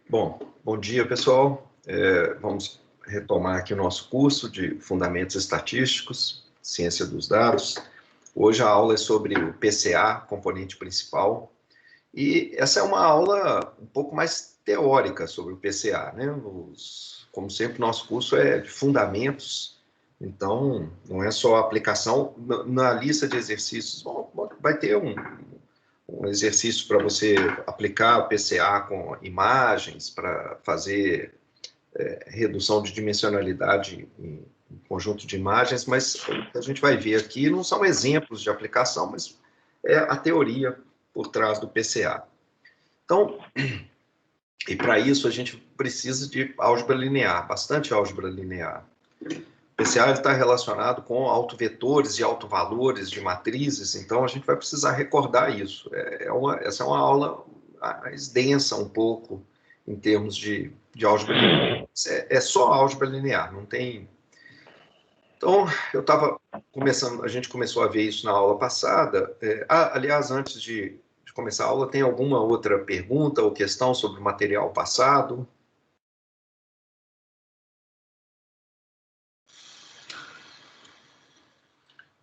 Bom dia, pessoal. Vamos retomar aqui o nosso curso de Fundamentos Estatísticos, Ciência dos Dados. Hoje a aula é sobre o PCA, componente principal, e essa é uma aula um pouco mais teórica sobre o PCA, né? Como sempre, nosso curso é de fundamentos, então não é só aplicação. Na lista de exercícios, vai ter um exercício para você aplicar o PCA com imagens, para fazer redução de dimensionalidade em conjunto de imagens, mas o que a gente vai ver aqui não são exemplos de aplicação, mas é a teoria por trás do PCA. Então, e para isso a gente precisa de álgebra linear, bastante álgebra linear. O PCA está relacionado com autovetores e autovalores de matrizes, então a gente vai precisar recordar isso. Essa é uma aula mais densa um pouco em termos de álgebra linear. É só álgebra linear, não tem... Então, a gente começou a ver isso na aula passada. Aliás, antes de começar a aula, tem alguma outra pergunta ou questão sobre o material passado?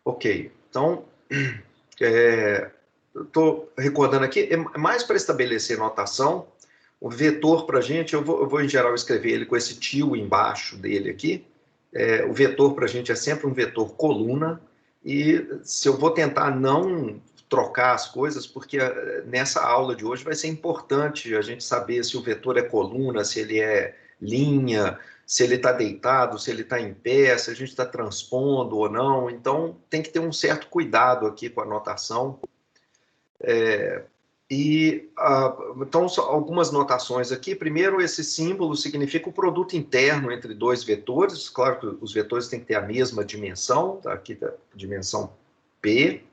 Ok, então, estou recordando aqui, é mais para estabelecer notação. O vetor para a gente, eu vou em geral escrever ele com esse tio embaixo dele aqui. O vetor para a gente é sempre um vetor coluna, e se eu vou tentar não trocar as coisas, porque nessa aula de hoje vai ser importante a gente saber se o vetor é coluna, se ele é linha, se ele está deitado, se ele está em pé, se a gente está transpondo ou não. Então, tem que ter um certo cuidado aqui com a notação. Então, algumas notações aqui. Primeiro, esse símbolo significa o produto interno entre dois vetores. Claro que os vetores têm que ter a mesma dimensão, tá? Aqui da dimensão P.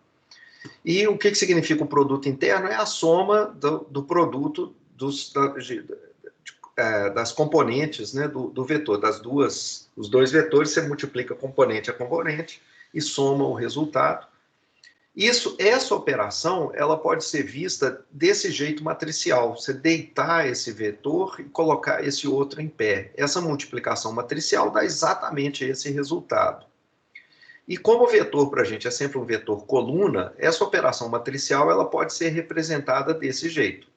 E o que significa o produto interno? É a soma do produto das componentes, né, do vetor. Os dois vetores, você multiplica componente a componente e soma o resultado. Essa operação, ela pode ser vista desse jeito matricial, você deitar esse vetor e colocar esse outro em pé. Essa multiplicação matricial dá exatamente esse resultado. E como o vetor para a gente é sempre um vetor coluna, essa operação matricial ela pode ser representada desse jeito.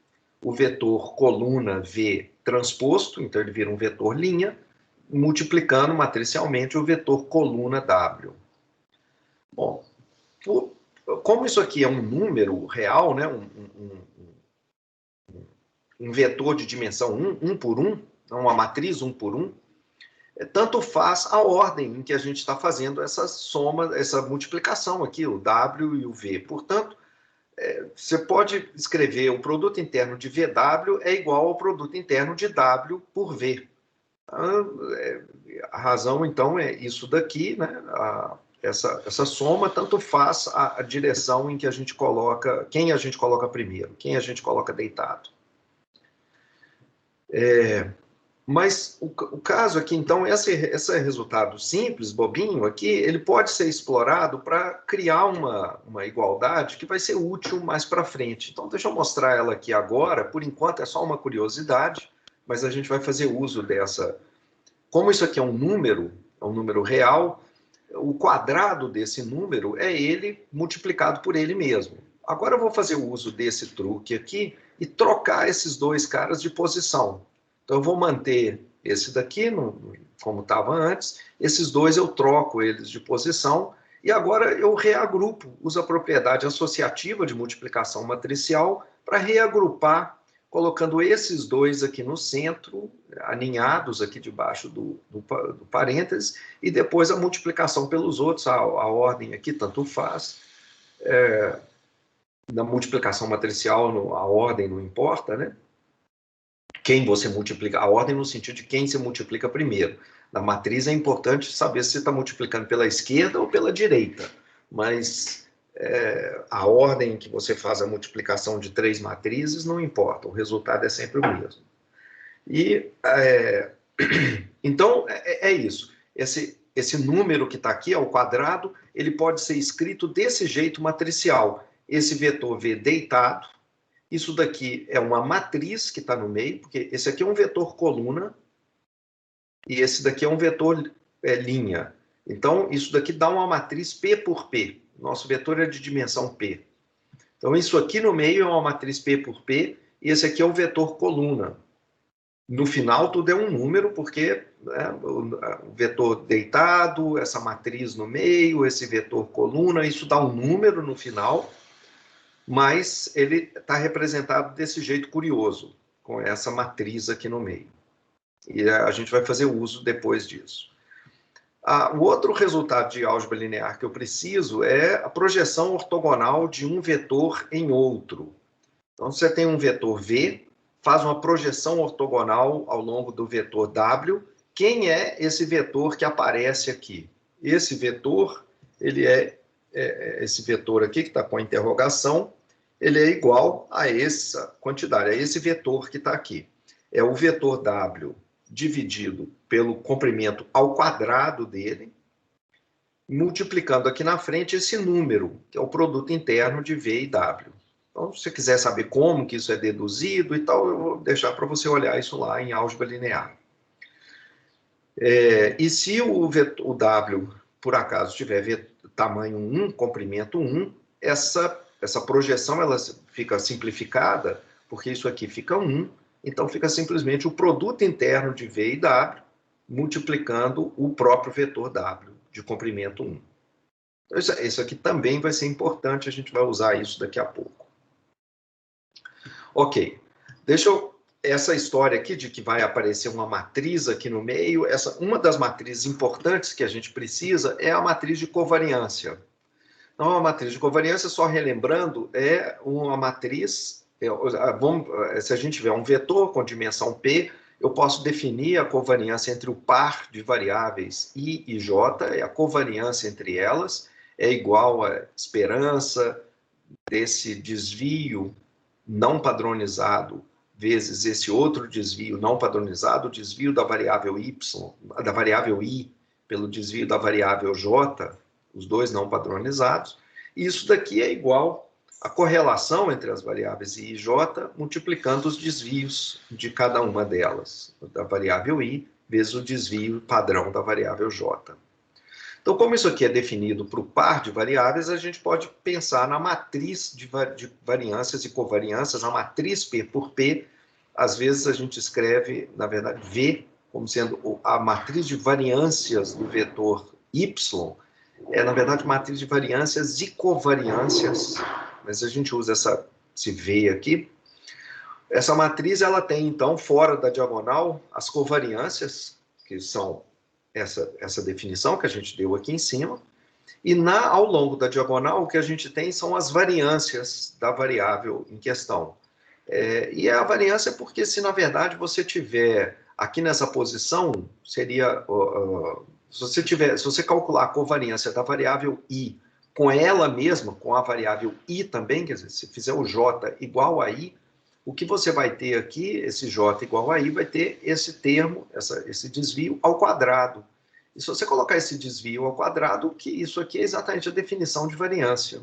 O vetor coluna V transposto, então ele vira um vetor linha, multiplicando matricialmente o vetor coluna W. Bom, como isso aqui é um número real, né, um vetor de dimensão 1 por 1, uma matriz 1 por 1, tanto faz a ordem em que a gente está fazendo essa soma, essa multiplicação aqui, o W e o V. Portanto, você pode escrever o produto interno de VW é igual ao produto interno de W por V. A razão, então, é isso daqui, né? Essa soma tanto faz a direção em que a gente coloca, quem a gente coloca primeiro, quem a gente coloca deitado. Mas o caso aqui, então, esse resultado simples, bobinho aqui, ele pode ser explorado para criar uma igualdade que vai ser útil mais para frente. Então, deixa eu mostrar ela aqui agora. Por enquanto, é só uma curiosidade, mas a gente vai fazer uso dessa. Como isso aqui é um número real, o quadrado desse número é ele multiplicado por ele mesmo. Agora eu vou fazer o uso desse truque aqui e trocar esses dois caras de posição. Então eu vou manter esse daqui como estava antes, esses dois eu troco eles de posição, e agora eu reagrupo, uso a propriedade associativa de multiplicação matricial para reagrupar, colocando esses dois aqui no centro, aninhados aqui debaixo do parênteses, e depois a multiplicação pelos outros, a ordem aqui tanto faz. Na multiplicação matricial, a ordem não importa, né? Quem você multiplica, a ordem no sentido de quem você multiplica primeiro. Na matriz é importante saber se você está multiplicando pela esquerda ou pela direita, mas a ordem que você faz a multiplicação de três matrizes não importa, o resultado é sempre o mesmo. Então, é isso. Esse número que está aqui, ao quadrado, ele pode ser escrito desse jeito matricial. Esse vetor V deitado Isso daqui é uma matriz que está no meio, porque esse aqui é um vetor coluna e esse daqui é um vetor linha. Então, isso daqui dá uma matriz P por P. Nosso vetor é de dimensão P. Então, isso aqui no meio é uma matriz P por P e esse aqui é o vetor coluna. No final, tudo é um número, porque né, o vetor deitado, essa matriz no meio, esse vetor coluna, isso dá um número no final, mas ele está representado desse jeito curioso, com essa matriz aqui no meio. E a gente vai fazer uso depois disso. O outro resultado de álgebra linear que eu preciso é a projeção ortogonal de um vetor em outro. Então, você tem um vetor V, faz uma projeção ortogonal ao longo do vetor W. Quem é esse vetor que aparece aqui? Esse vetor, ele esse vetor aqui, que está com a interrogação, ele é igual a essa quantidade, a esse vetor que está aqui. É o vetor W dividido pelo comprimento ao quadrado dele, multiplicando aqui na frente esse número, que é o produto interno de V e W. Então, se você quiser saber como que isso é deduzido e tal, eu vou deixar para você olhar isso lá em álgebra linear. E se o W, por acaso, tiver tamanho 1, comprimento 1, essa projeção ela fica simplificada, porque isso aqui fica 1, então fica simplesmente o produto interno de V e W, multiplicando o próprio vetor W, de comprimento 1. Então, isso aqui também vai ser importante, a gente vai usar isso daqui a pouco. Ok, essa história aqui de que vai aparecer uma matriz aqui no meio, uma das matrizes importantes que a gente precisa é a matriz de covariância. Então, a matriz de covariância, só relembrando, é uma matriz, se a gente tiver um vetor com dimensão P, eu posso definir a covariância entre o par de variáveis I e J, e a covariância entre elas é igual a esperança desse desvio não padronizado vezes esse outro desvio não padronizado, o desvio da variável y, da variável i pelo desvio da variável j, os dois não padronizados, e isso daqui é igual à correlação entre as variáveis i e j, multiplicando os desvios de cada uma delas, da variável i vezes o desvio padrão da variável j. Então, como isso aqui é definido para o par de variáveis, a gente pode pensar na matriz de variâncias e covariâncias, a matriz P por P. Às vezes a gente escreve, na verdade, V como sendo a matriz de variâncias do vetor Y, na verdade, matriz de variâncias e covariâncias, mas a gente usa esse V aqui. Essa matriz, ela tem, então, fora da diagonal, as covariâncias, que são essa definição que a gente deu aqui em cima, e ao longo da diagonal o que a gente tem são as variâncias da variável em questão. E a variância porque se na verdade você tiver aqui nessa posição, seria, se você calcular a covariância da variável i com ela mesma, com a variável i também, quer dizer, se fizer o j igual a i, o que você vai ter aqui, esse j igual a i, vai ter esse termo, esse desvio ao quadrado. E se você colocar esse desvio ao quadrado, que isso aqui é exatamente a definição de variância.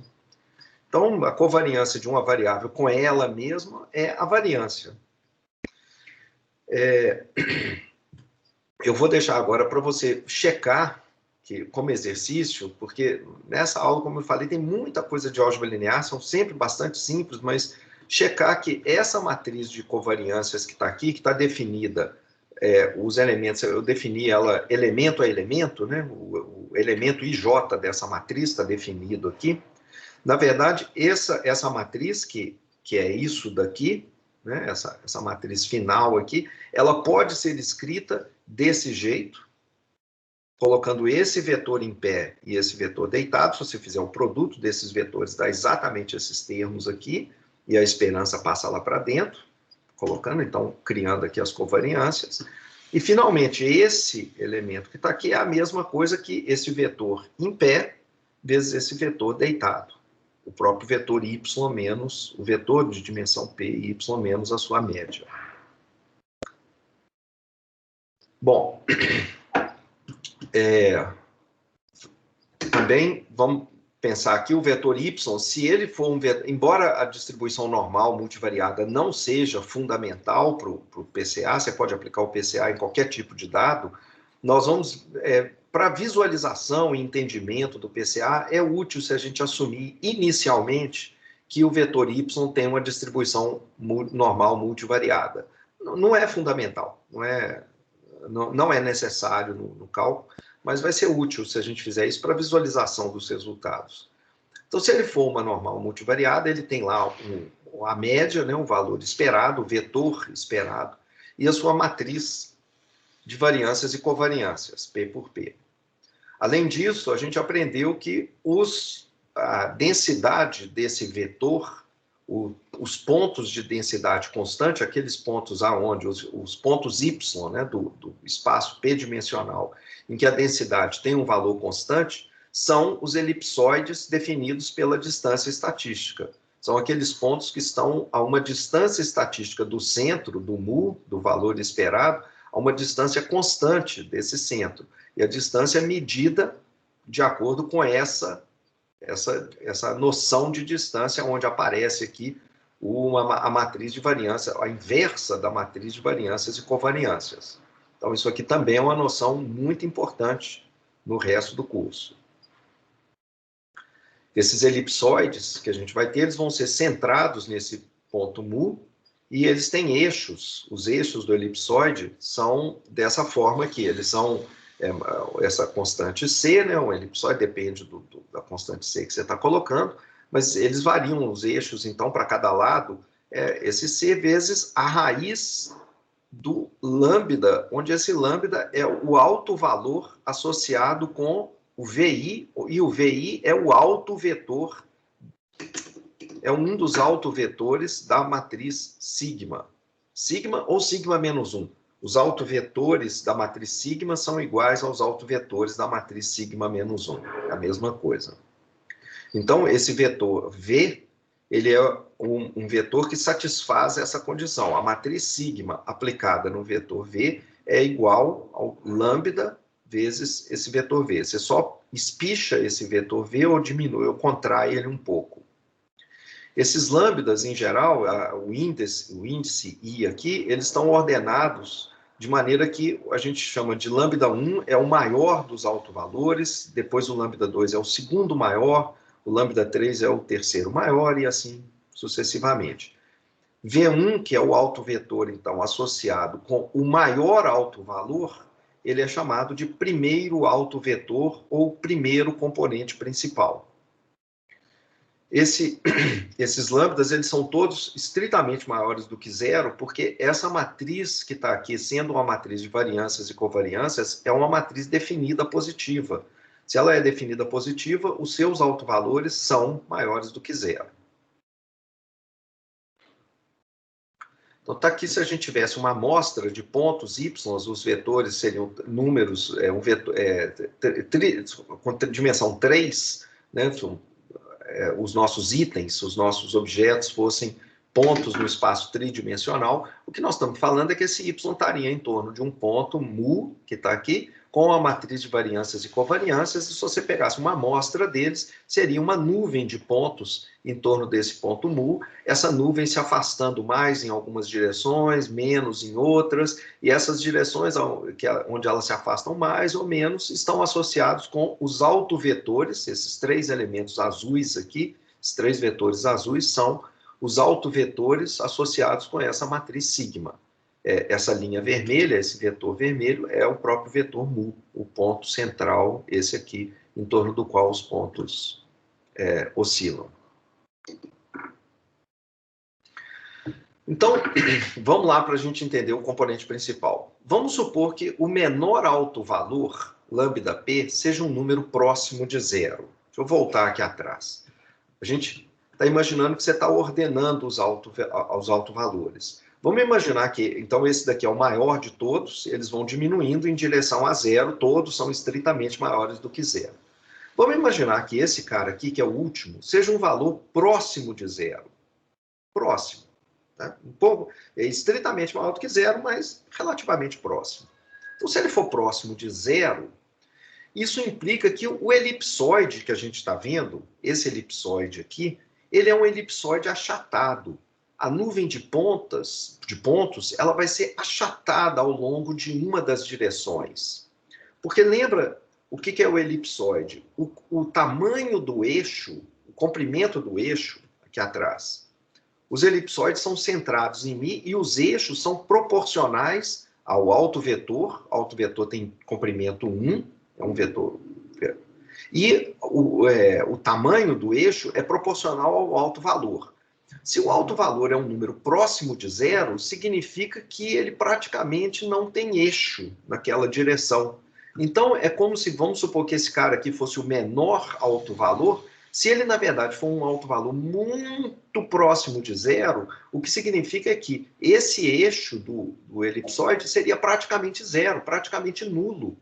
Então, a covariância de uma variável com ela mesma é a variância. Eu vou deixar agora para você checar, como exercício, porque nessa aula, como eu falei, tem muita coisa de álgebra linear, são sempre bastante simples, mas checar que essa matriz de covariâncias que está aqui, que está definida, os elementos, eu defini ela elemento a elemento, né? O elemento IJ dessa matriz está definido aqui. Na verdade, essa matriz, que é isso daqui, né? Essa matriz final aqui, ela pode ser escrita desse jeito, colocando esse vetor em pé e esse vetor deitado. Se você fizer o produto desses vetores, dá exatamente esses termos aqui, e a esperança passa lá para dentro, colocando, então, criando aqui as covariâncias. E, finalmente, esse elemento que está aqui é a mesma coisa que esse vetor em pé vezes esse vetor deitado. O próprio vetor y menos, o vetor de dimensão p, y menos a sua média. Bom, também vamos pensar aqui o vetor y, se ele for um vetor, embora a distribuição normal multivariada não seja fundamental para o PCA, você pode aplicar o PCA em qualquer tipo de dado, nós vamos, para visualização e entendimento do PCA, é útil se a gente assumir inicialmente que o vetor y tem uma distribuição normal multivariada. Não é fundamental, não é necessário no cálculo, mas vai ser útil se a gente fizer isso para visualização dos resultados. Então, se ele for uma normal multivariada, ele tem lá a média, né, o valor esperado, o vetor esperado, e a sua matriz de variâncias e covariâncias, P por P. Além disso, a gente aprendeu que a densidade desse vetor, os pontos de densidade constante, aqueles pontos aonde os pontos y, né, do espaço p-dimensional, em que a densidade tem um valor constante, são os elipsoides definidos pela distância estatística. São aqueles pontos que estão a uma distância estatística do centro, do mu, do valor esperado, a uma distância constante desse centro. E a distância é medida de acordo com essa noção de distância, onde aparece aqui a matriz de variância, a inversa da matriz de variâncias e covariâncias. Então, isso aqui também é uma noção muito importante no resto do curso. Esses elipsoides que a gente vai ter, eles vão ser centrados nesse ponto mu, e eles têm eixos. Os eixos do elipsoide são dessa forma aqui, eles são essa constante C, né? O elipsoide depende da constante C que você está colocando, mas eles variam os eixos, então, para cada lado, esse C vezes a raiz do lambda, onde esse lambda é o alto valor associado com o VI, e o VI é o autovetor, é um dos autovetores da matriz sigma. Sigma ou sigma menos 1. Os autovetores da matriz sigma são iguais aos autovetores da matriz sigma menos 1. É a mesma coisa. Então, esse vetor V, ele é um vetor que satisfaz essa condição. A matriz sigma aplicada no vetor V é igual ao lambda vezes esse vetor V. Você só espicha esse vetor V ou diminui ou contrai ele um pouco. Esses lambdas, em geral, o índice I aqui, eles estão ordenados de maneira que a gente chama de lambda 1 é o maior dos autovalores, depois o lambda 2 é o segundo maior, o lambda 3 é o terceiro maior e assim sucessivamente. V1, que é o autovetor, então, associado com o maior autovalor, ele é chamado de primeiro autovetor ou primeiro componente principal. Esses lambdas, eles são todos estritamente maiores do que zero, porque essa matriz que está aqui, sendo uma matriz de variâncias e covariâncias, é uma matriz definida positiva. Se ela é definida positiva, os seus autovalores são maiores do que zero. Então, está aqui, se a gente tivesse uma amostra de pontos y, os vetores seriam números, com dimensão 3, né, os nossos itens, os nossos objetos fossem pontos no espaço tridimensional, o que nós estamos falando é que esse y estaria em torno de um ponto mu, que está aqui, com a matriz de variâncias e covariâncias, e se você pegasse uma amostra deles, seria uma nuvem de pontos em torno desse ponto mu, essa nuvem se afastando mais em algumas direções, menos em outras, e essas direções onde elas se afastam mais ou menos estão associados com os autovetores, esses três elementos azuis aqui, esses três vetores azuis são os autovetores associados com essa matriz sigma. Essa linha vermelha, esse vetor vermelho, é o próprio vetor mu, o ponto central, esse aqui, em torno do qual os pontos oscilam. Então, vamos lá para a gente entender o componente principal. Vamos supor que o menor autovalor, lambda p, seja um número próximo de zero. Deixa eu voltar aqui atrás. A gente está imaginando que você está ordenando os autovalores. Vamos imaginar que, então, esse daqui é o maior de todos, eles vão diminuindo em direção a zero, todos são estritamente maiores do que zero. Vamos imaginar que esse cara aqui, que é o último, seja um valor próximo de zero. Próximo. Tá? Um pouco, é estritamente maior do que zero, mas relativamente próximo. Então, se ele for próximo de zero, Isso implica que o elipsoide que a gente está vendo, esse elipsoide aqui, ele é um elipsoide achatado. A nuvem de pontos, ela vai ser achatada ao longo de uma das direções. Porque lembra o que é o elipsoide? O tamanho do eixo, o comprimento do eixo, aqui atrás. Os elipsoides são centrados em mim e os eixos são proporcionais ao alto vetor. O alto vetor tem comprimento 1, é um vetor. E o tamanho do eixo é proporcional ao alto valor. Se o alto valor é um número próximo de zero, significa que ele praticamente não tem eixo naquela direção. Então, é como se, vamos supor que esse cara aqui fosse o menor alto valor, se ele, na verdade, for um alto valor muito próximo de zero, o que significa é que esse eixo do elipsoide seria praticamente zero, praticamente nulo.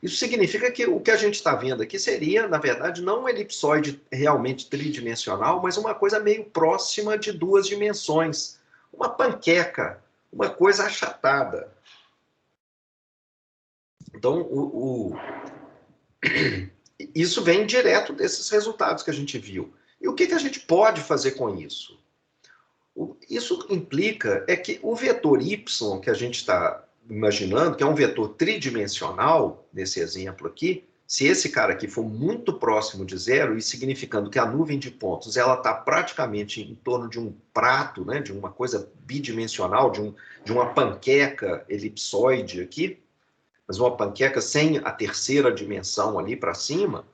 Isso significa que o que a gente está vendo aqui seria, na verdade, não um elipsoide realmente tridimensional, mas uma coisa meio próxima de duas dimensões. Uma panqueca, uma coisa achatada. Então, isso vem direto desses resultados que a gente viu. E o que a gente pode fazer com isso? Isso implica que o vetor y que a gente está imaginando, que é um vetor tridimensional, nesse exemplo aqui, se esse cara aqui for muito próximo de zero, e significando que a nuvem de pontos ela está praticamente em torno de um prato, né, de uma coisa bidimensional, de uma panqueca elipsoide aqui, mas uma panqueca sem a terceira dimensão ali para cima.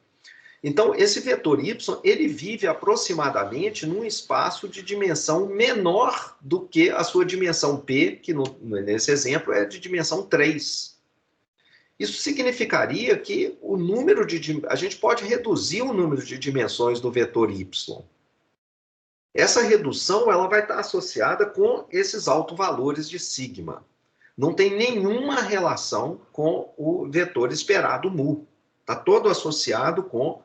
Então, esse vetor y, ele vive aproximadamente num espaço de dimensão menor do que a sua dimensão p, que nesse exemplo é de dimensão 3. Isso significaria que o número a gente pode reduzir o número de dimensões do vetor y. Essa redução ela vai estar associada com esses autovalores de sigma. Não tem nenhuma relação com o vetor esperado mu. Está todo associado com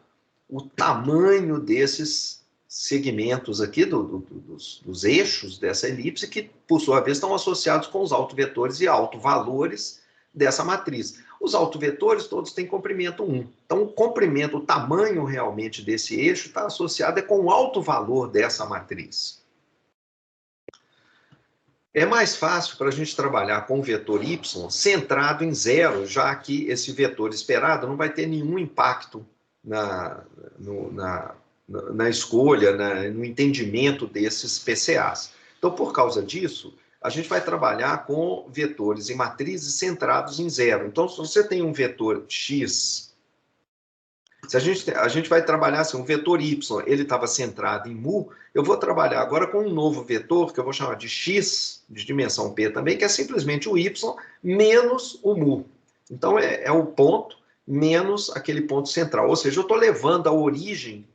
o tamanho desses segmentos aqui, dos eixos dessa elipse, que, por sua vez, estão associados com os autovetores e autovalores dessa matriz. Os autovetores todos têm comprimento 1. Então, o comprimento, o tamanho realmente desse eixo está associado com o autovalor dessa matriz. É mais fácil para a gente trabalhar com o vetor y centrado em zero, já que esse vetor esperado não vai ter nenhum impacto na escolha, no entendimento desses PCAs. Então, por causa disso, a gente vai trabalhar com vetores e matrizes centrados em zero. Então, se você tem um vetor x, se a gente vai trabalhar assim, um vetor y, ele estava centrado em mu, eu vou trabalhar agora com um novo vetor, que eu vou chamar de x, de dimensão p também, que é simplesmente o y menos o mu. Então, é o ponto menos aquele ponto central. Ou seja, eu estou levando a origem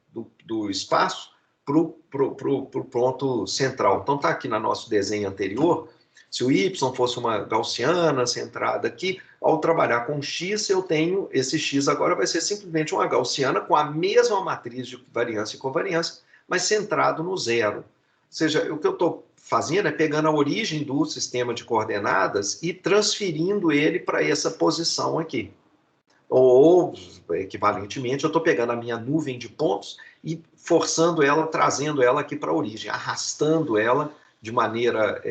do espaço para o ponto central. Então, está aqui no nosso desenho anterior. Se o y fosse uma gaussiana centrada aqui, ao trabalhar com x, eu tenho esse x agora vai ser simplesmente uma gaussiana com a mesma matriz de variância e covariância, mas centrado no zero. Ou seja, o que eu estou fazendo é pegando a origem do sistema de coordenadas e transferindo ele para essa posição aqui. Ou, equivalentemente, eu estou pegando a minha nuvem de pontos e forçando ela, trazendo ela aqui para a origem, arrastando ela de maneira...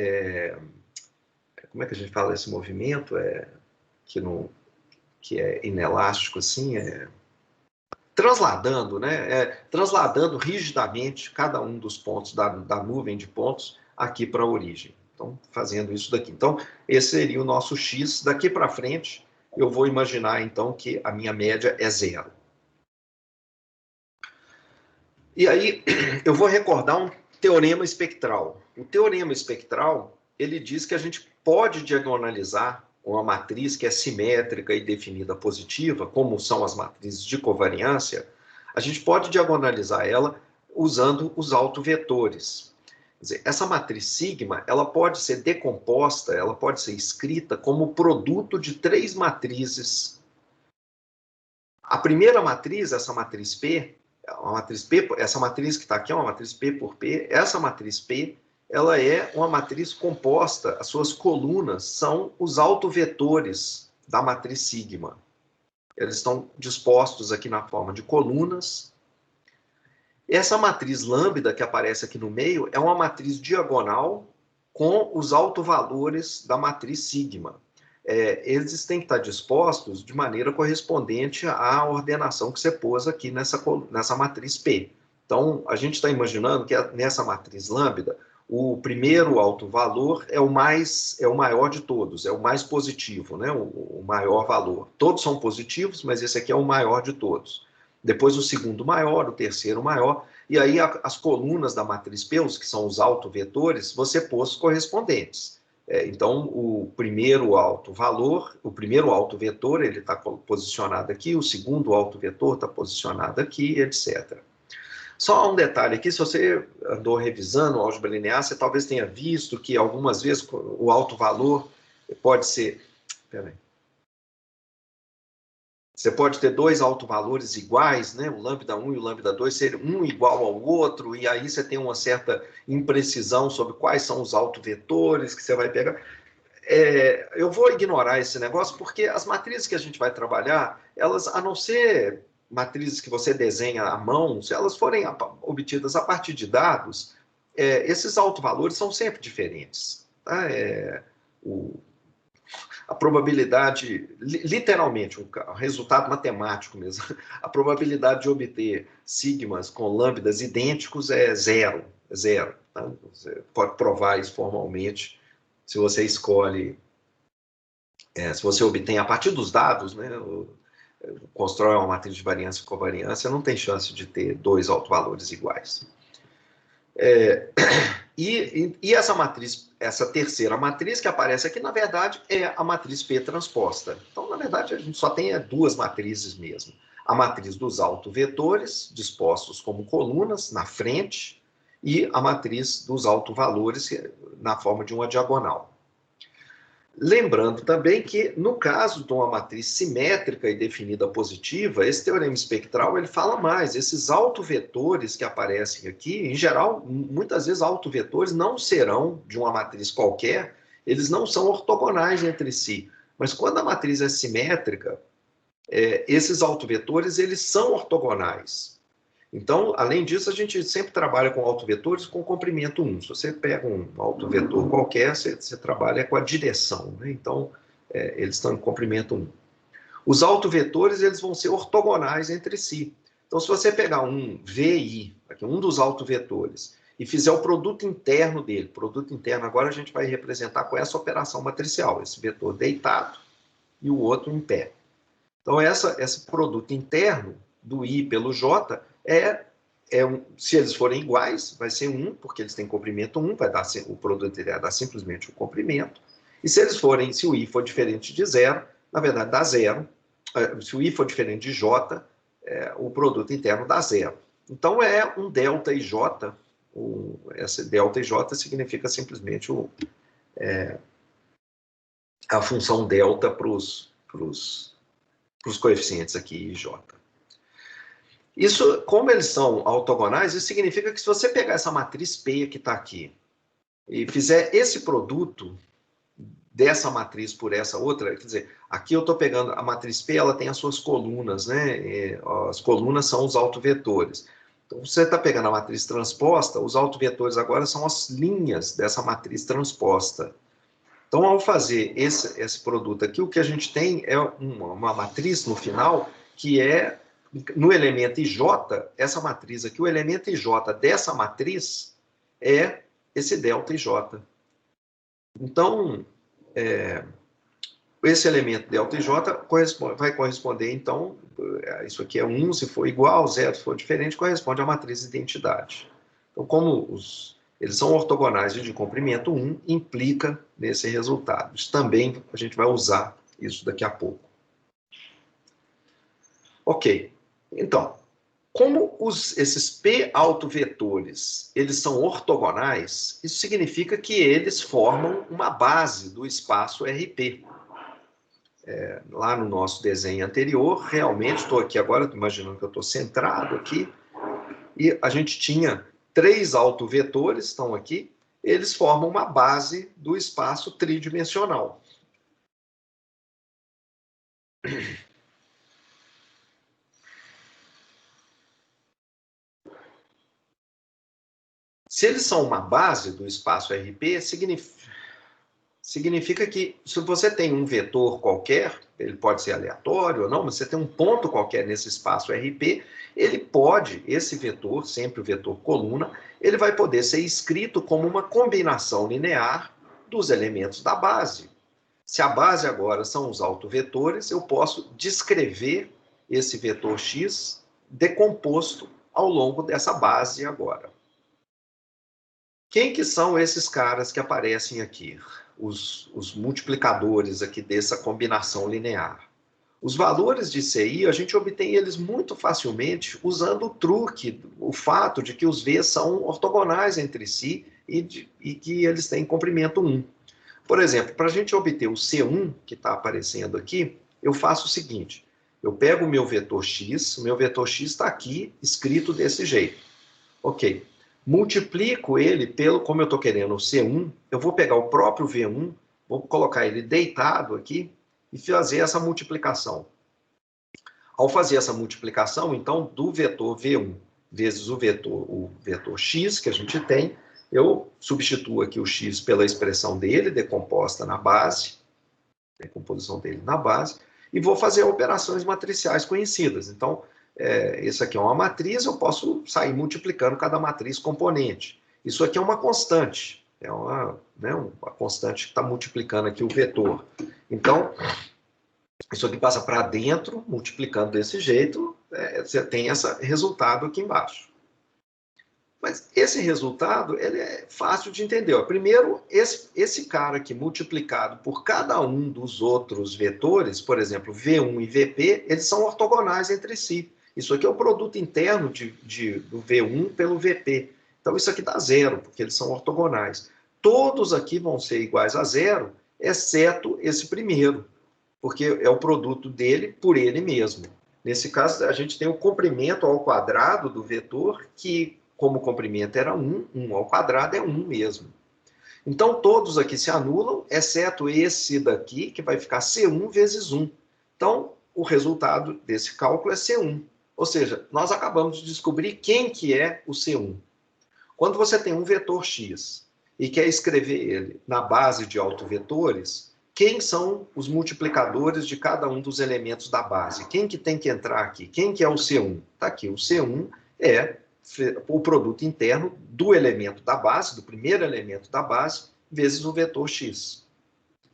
como é que a gente fala desse movimento? Que é inelástico, assim, transladando, né? Transladando rigidamente cada um dos pontos da nuvem de pontos aqui para a origem. Então, fazendo isso daqui. Então, esse seria o nosso x. Daqui para frente, eu vou imaginar, então, que a minha média é zero. E aí, eu vou recordar um teorema espectral. O teorema espectral, ele diz que a gente pode diagonalizar uma matriz que é simétrica e definida positiva, como são as matrizes de covariância, a gente pode diagonalizar ela usando os autovetores. Quer dizer, essa matriz sigma, ela pode ser decomposta, ela pode ser escrita como produto de três matrizes. A primeira matriz, essa matriz P, essa matriz que está aqui é uma matriz P por P, essa matriz P, ela é uma matriz composta, as suas colunas são os autovetores da matriz sigma. Eles estão dispostos aqui na forma de colunas. Essa matriz lambda que aparece aqui no meio é uma matriz diagonal com os autovalores da matriz sigma. Eles têm que estar dispostos de maneira correspondente à ordenação que você pôs aqui nessa matriz P. Então, a gente está imaginando que nessa matriz lambda, o primeiro autovalor é o maior de todos, é o mais positivo, né? O maior valor. Todos são positivos, mas esse aqui é o maior de todos. Depois o segundo maior, o terceiro maior, e aí as colunas da matriz P, que são os autovetores, você pôs correspondentes. Então, o primeiro autovalor, o primeiro autovetor, ele está posicionado aqui, o segundo autovetor está posicionado aqui, etc. Só um detalhe aqui, se você andou revisando o álgebra linear, você talvez tenha visto que algumas vezes o autovalor pode ser... Peraí. Você pode ter dois autovalores iguais, né? O lambda 1 e o lambda 2 serem um igual ao outro, e aí você tem uma certa imprecisão sobre quais são os autovetores que você vai pegar. Eu vou ignorar esse negócio, porque as matrizes que a gente vai trabalhar, elas, a não ser matrizes que você desenha à mão, se elas forem obtidas a partir de dados, esses autovalores são sempre diferentes. Tá? A probabilidade, literalmente, o resultado matemático mesmo, a probabilidade de obter sigmas com lambdas idênticos é zero. Tá? Você pode provar isso formalmente se você escolhe, se você obtém a partir dos dados, né, constrói uma matriz de variância e covariância, não tem chance de ter dois autovalores iguais. E essa matriz, essa terceira matriz que aparece aqui, na verdade, é a matriz P transposta. Então, na verdade, a gente só tem duas matrizes mesmo. A matriz dos autovetores, dispostos como colunas na frente, e a matriz dos autovalores na forma de uma diagonal. Lembrando também que, no caso de uma matriz simétrica e definida positiva, esse teorema espectral ele fala mais. Esses autovetores que aparecem aqui, em geral, muitas vezes autovetores não serão de uma matriz qualquer, eles não são ortogonais entre si. Mas quando a matriz é simétrica, esses autovetores eles são ortogonais. Então, além disso, a gente sempre trabalha com autovetores com comprimento 1. Se você pega um autovetor qualquer, você trabalha com a direção, né? Então, eles estão em comprimento 1. Os autovetores eles vão ser ortogonais entre si. Então, se você pegar um VI, aqui, um dos autovetores, e fizer o produto interno dele, produto interno agora a gente vai representar com essa operação matricial, esse vetor deitado e o outro em pé. Então, esse produto interno do I pelo J se eles forem iguais, vai ser 1, porque eles têm comprimento 1, o produto vai dar simplesmente o comprimento. E se o I for diferente de 0, na verdade dá 0. Se o I for diferente de J, o produto interno dá 0. Então é um delta IJ, esse delta IJ significa simplesmente a função delta para os coeficientes aqui IJ. Isso, como eles são ortogonais, isso significa que se você pegar essa matriz P que está aqui e fizer esse produto dessa matriz por essa outra, quer dizer, aqui eu estou pegando a matriz P, ela tem as suas colunas, né? As colunas são os autovetores. Então, você está pegando a matriz transposta, os autovetores agora são as linhas dessa matriz transposta. Então, ao fazer esse produto aqui, o que a gente tem é uma matriz no final que no elemento IJ, essa matriz aqui, o elemento IJ dessa matriz é esse delta IJ. Então, esse elemento delta IJ vai corresponder, então, isso aqui é 1 se for igual, 0 se for diferente, corresponde à matriz de identidade. Então, como eles são ortogonais e de comprimento 1, implica nesse resultado. Isso também a gente vai usar isso daqui a pouco. Ok. Então, como esses P autovetores eles são ortogonais, isso significa que eles formam uma base do espaço RP. Lá no nosso desenho anterior, realmente, estou aqui agora, estou imaginando que eu estou centrado aqui, e a gente tinha 3 autovetores, estão aqui, eles formam uma base do espaço tridimensional. Se eles são uma base do espaço RP, significa que se você tem um vetor qualquer, ele pode ser aleatório ou não, mas você tem um ponto qualquer nesse espaço RP, ele pode, esse vetor, sempre o vetor coluna, ele vai poder ser escrito como uma combinação linear dos elementos da base. Se a base agora são os autovetores, eu posso descrever esse vetor X decomposto ao longo dessa base agora. Quem que são esses caras que aparecem aqui? Os multiplicadores aqui dessa combinação linear. Os valores de CI, a gente obtém eles muito facilmente usando o truque, o fato de que os V's são ortogonais entre si e que eles têm comprimento 1. Por exemplo, para a gente obter o C1, que está aparecendo aqui, eu faço o seguinte, eu pego o meu vetor X está aqui escrito desse jeito. Ok. Multiplico ele pelo, como eu estou querendo o C1, eu vou pegar o próprio V1, vou colocar ele deitado aqui e fazer essa multiplicação. Ao fazer essa multiplicação, então, do vetor V1 vezes o vetor X que a gente tem, eu substituo aqui o X pela expressão dele, decomposta na base, decomposição dele na base, e vou fazer operações matriciais conhecidas. Então, isso aqui é uma matriz, eu posso sair multiplicando cada matriz componente. Isso aqui é uma constante, é uma constante que está multiplicando aqui o vetor. Então, isso aqui passa para dentro, multiplicando desse jeito, você tem esse resultado aqui embaixo. Mas esse resultado, ele é fácil de entender. Ó. Primeiro, esse cara aqui multiplicado por cada um dos outros vetores, por exemplo, V1 e VP, eles são ortogonais entre si. Isso aqui é o produto interno do V1 pelo VP. Então, isso aqui dá zero, porque eles são ortogonais. Todos aqui vão ser iguais a zero, exceto esse primeiro, porque é o produto dele por ele mesmo. Nesse caso, a gente tem o comprimento ao quadrado do vetor, que, como o comprimento era 1, 1 ao quadrado é 1 mesmo. Então, todos aqui se anulam, exceto esse daqui, que vai ficar C1 vezes 1. Então, o resultado desse cálculo é C1. Ou seja, nós acabamos de descobrir quem que é o C1. Quando você tem um vetor X e quer escrever ele na base de autovetores, quem são os multiplicadores de cada um dos elementos da base? Quem que tem que entrar aqui? Quem que é o C1? Está aqui, o C1 é o produto interno do elemento da base, do primeiro elemento da base, vezes o vetor X.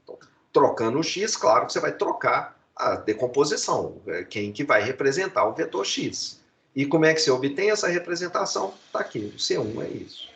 Então, trocando o X, claro que você vai trocar a decomposição, quem que vai representar o vetor X. E como é que você obtém essa representação? Está aqui, o C1 é isso.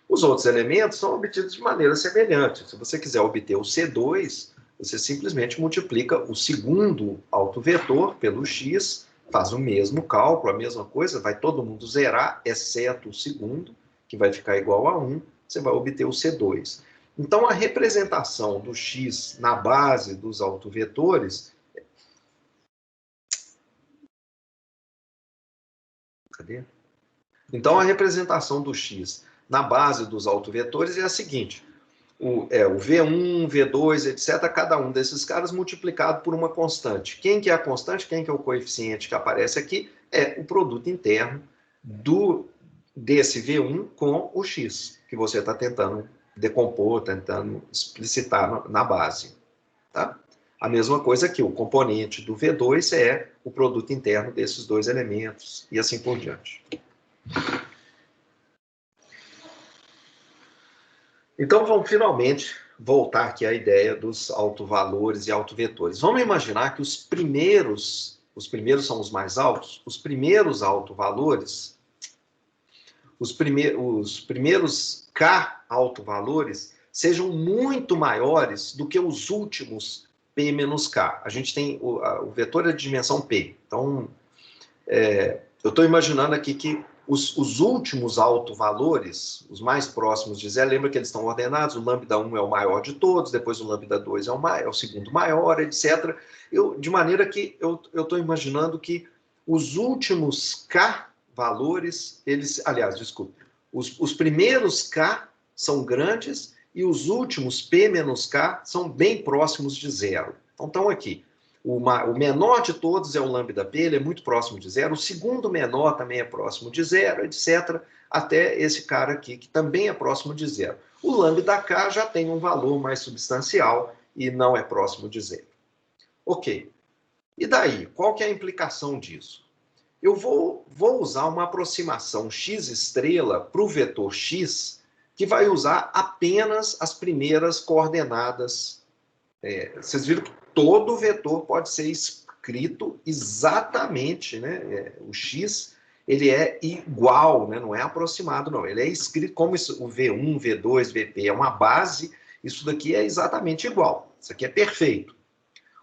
Os outros elementos são obtidos de maneira semelhante. Se você quiser obter o C2, você simplesmente multiplica o segundo autovetor pelo X, faz o mesmo cálculo, a mesma coisa, vai todo mundo zerar, exceto o segundo, que vai ficar igual a 1, você vai obter o C2. Então, a representação do X na base dos autovetores... Cadê? Então, a representação do X na base dos autovetores é a seguinte, o V1, V2, etc., cada um desses caras multiplicado por uma constante. Quem que é a constante, quem que é o coeficiente que aparece aqui, é o produto interno desse V1 com o X, que você está tentando decompor, tentando explicitar na base. Tá? A mesma coisa aqui, o componente do V2 é o produto interno desses dois elementos, e assim por diante. Então, vamos finalmente voltar aqui à ideia dos autovalores e autovetores. Vamos imaginar que os primeiros são os mais altos, os primeiros autovalores, os primeiros K autovalores sejam muito maiores do que os últimos P menos K. A gente tem o vetor é de dimensão P. Então, eu estou imaginando aqui que os últimos autovalores, os mais próximos de zero, lembra que eles estão ordenados, o lambda 1 é o maior de todos, depois o lambda 2 é o segundo maior, etc. De maneira que eu estou imaginando que os últimos K valores, os primeiros K são grandes e os últimos P menos K são bem próximos de zero. Então, estão aqui. O menor de todos é o lambda p, ele é muito próximo de zero. O segundo menor também é próximo de zero, etc. Até esse cara aqui, que também é próximo de zero. O lambda k já tem um valor mais substancial e não é próximo de zero. Ok. E daí? Qual que é a implicação disso? Eu vou usar uma aproximação x estrela para o vetor x, que vai usar apenas as primeiras coordenadas. Vocês viram que todo vetor pode ser escrito exatamente, né? O x, ele é igual, né? Não é aproximado, não. Ele é escrito como isso, o V1, V2, VP, é uma base, isso daqui é exatamente igual. Isso aqui é perfeito.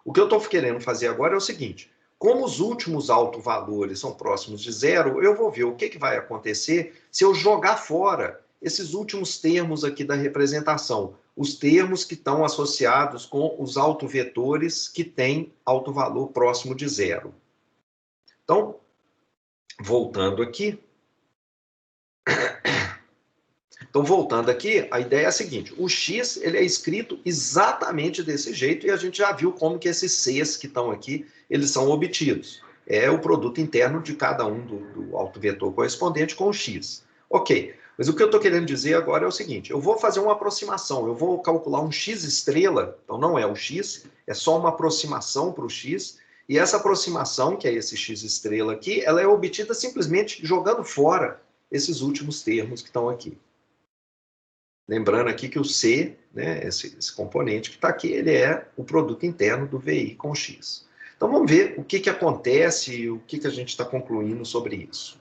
O que eu estou querendo fazer agora é o seguinte: como os últimos autovalores são próximos de zero, eu vou ver o que vai acontecer se eu jogar fora esses últimos termos aqui da representação, os termos que estão associados com os autovetores que têm autovalor próximo de zero. Então, voltando aqui. A ideia é a seguinte: o x ele é escrito exatamente desse jeito e a gente já viu como que esses Cs que estão aqui, eles são obtidos. É o produto interno de cada um do autovetor correspondente com o x. Ok, mas o que eu estou querendo dizer agora é o seguinte: eu vou fazer uma aproximação, eu vou calcular um x estrela, então não é o x, é só uma aproximação para o x, e essa aproximação, que é esse x estrela aqui, ela é obtida simplesmente jogando fora esses últimos termos que estão aqui. Lembrando aqui que o C, né, esse componente que está aqui, ele é o produto interno do VI com X. Então vamos ver o que acontece e o que a gente está concluindo sobre isso.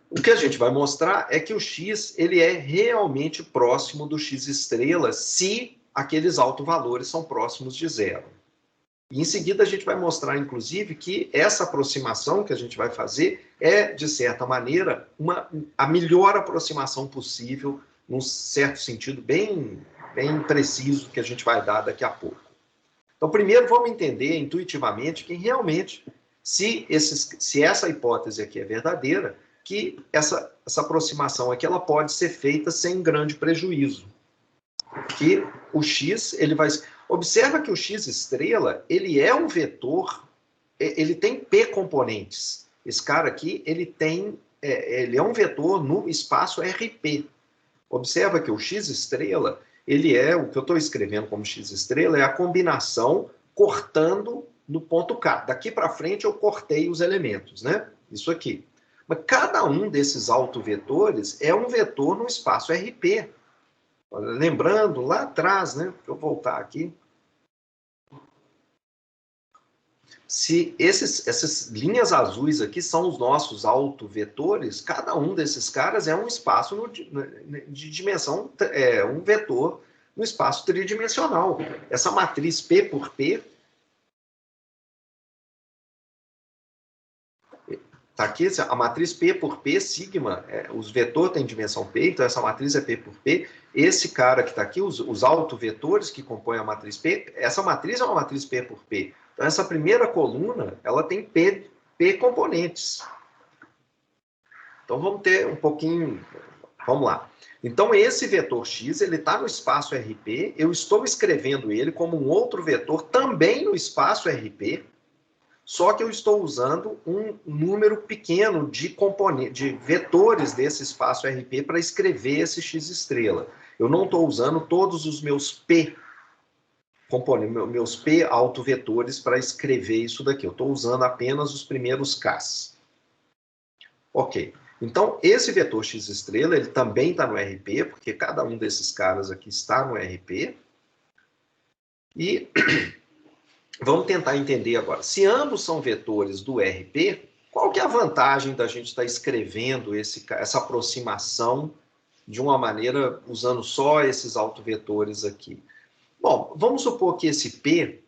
O que a gente vai mostrar é que o X ele é realmente próximo do X estrela se aqueles autovalores são próximos de zero. E em seguida a gente vai mostrar, inclusive, que essa aproximação que a gente vai fazer é, de certa maneira, a melhor aproximação possível, num certo sentido bem preciso, que a gente vai dar daqui a pouco. Então, primeiro, vamos entender intuitivamente que realmente, se essa hipótese aqui é verdadeira, que essa aproximação aqui ela pode ser feita sem grande prejuízo. Que o x, ele vai... Observa que o x estrela, ele é um vetor, ele tem p componentes. Esse cara aqui, ele é um vetor no espaço RP. Observa que o x estrela, ele é, o que eu estou escrevendo como x estrela, é a combinação cortando no ponto K. Daqui para frente eu cortei os elementos, né? Isso aqui. Mas cada um desses autovetores é um vetor no espaço RP. Lembrando, lá atrás, né? Deixa eu voltar aqui. Se essas linhas azuis aqui são os nossos autovetores, cada um desses caras é um espaço de dimensão, um vetor no espaço tridimensional. Essa matriz P por P, tá aqui, a matriz P por P, sigma, os vetores têm dimensão P, então essa matriz é P por P. Esse cara que está aqui, os autovetores que compõem a matriz P, essa matriz é uma matriz P por P. Então, essa primeira coluna, ela tem P componentes. Então, vamos ter um pouquinho... Vamos lá. Então, esse vetor x, ele está no espaço RP, eu estou escrevendo ele como um outro vetor também no espaço RP, só que eu estou usando um número pequeno de vetores desse espaço RP para escrever esse x estrela. Eu não estou usando todos os meus P meus P autovetores para escrever isso daqui. Eu estou usando apenas os primeiros Ks. Ok. Então, esse vetor x estrela, ele também está no RP, porque cada um desses caras aqui está no RP. E vamos tentar entender agora. Se ambos são vetores do RP, qual que é a vantagem da gente estar escrevendo essa aproximação de uma maneira usando só esses autovetores aqui? Bom, vamos supor que esse P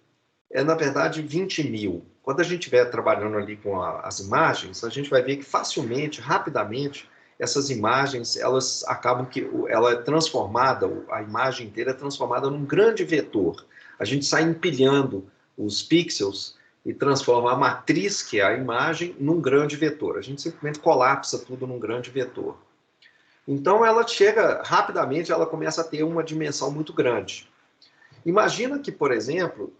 é, na verdade, 20.000. Quando a gente estiver trabalhando ali com as imagens, a gente vai ver que facilmente, rapidamente, essas imagens, elas acabam que ela é transformada, a imagem inteira é transformada num grande vetor. A gente sai empilhando os pixels e transforma a matriz, que é a imagem, num grande vetor. A gente simplesmente colapsa tudo num grande vetor. Então, ela chega, rapidamente, ela começa a ter uma dimensão muito grande. Imagina que, por exemplo,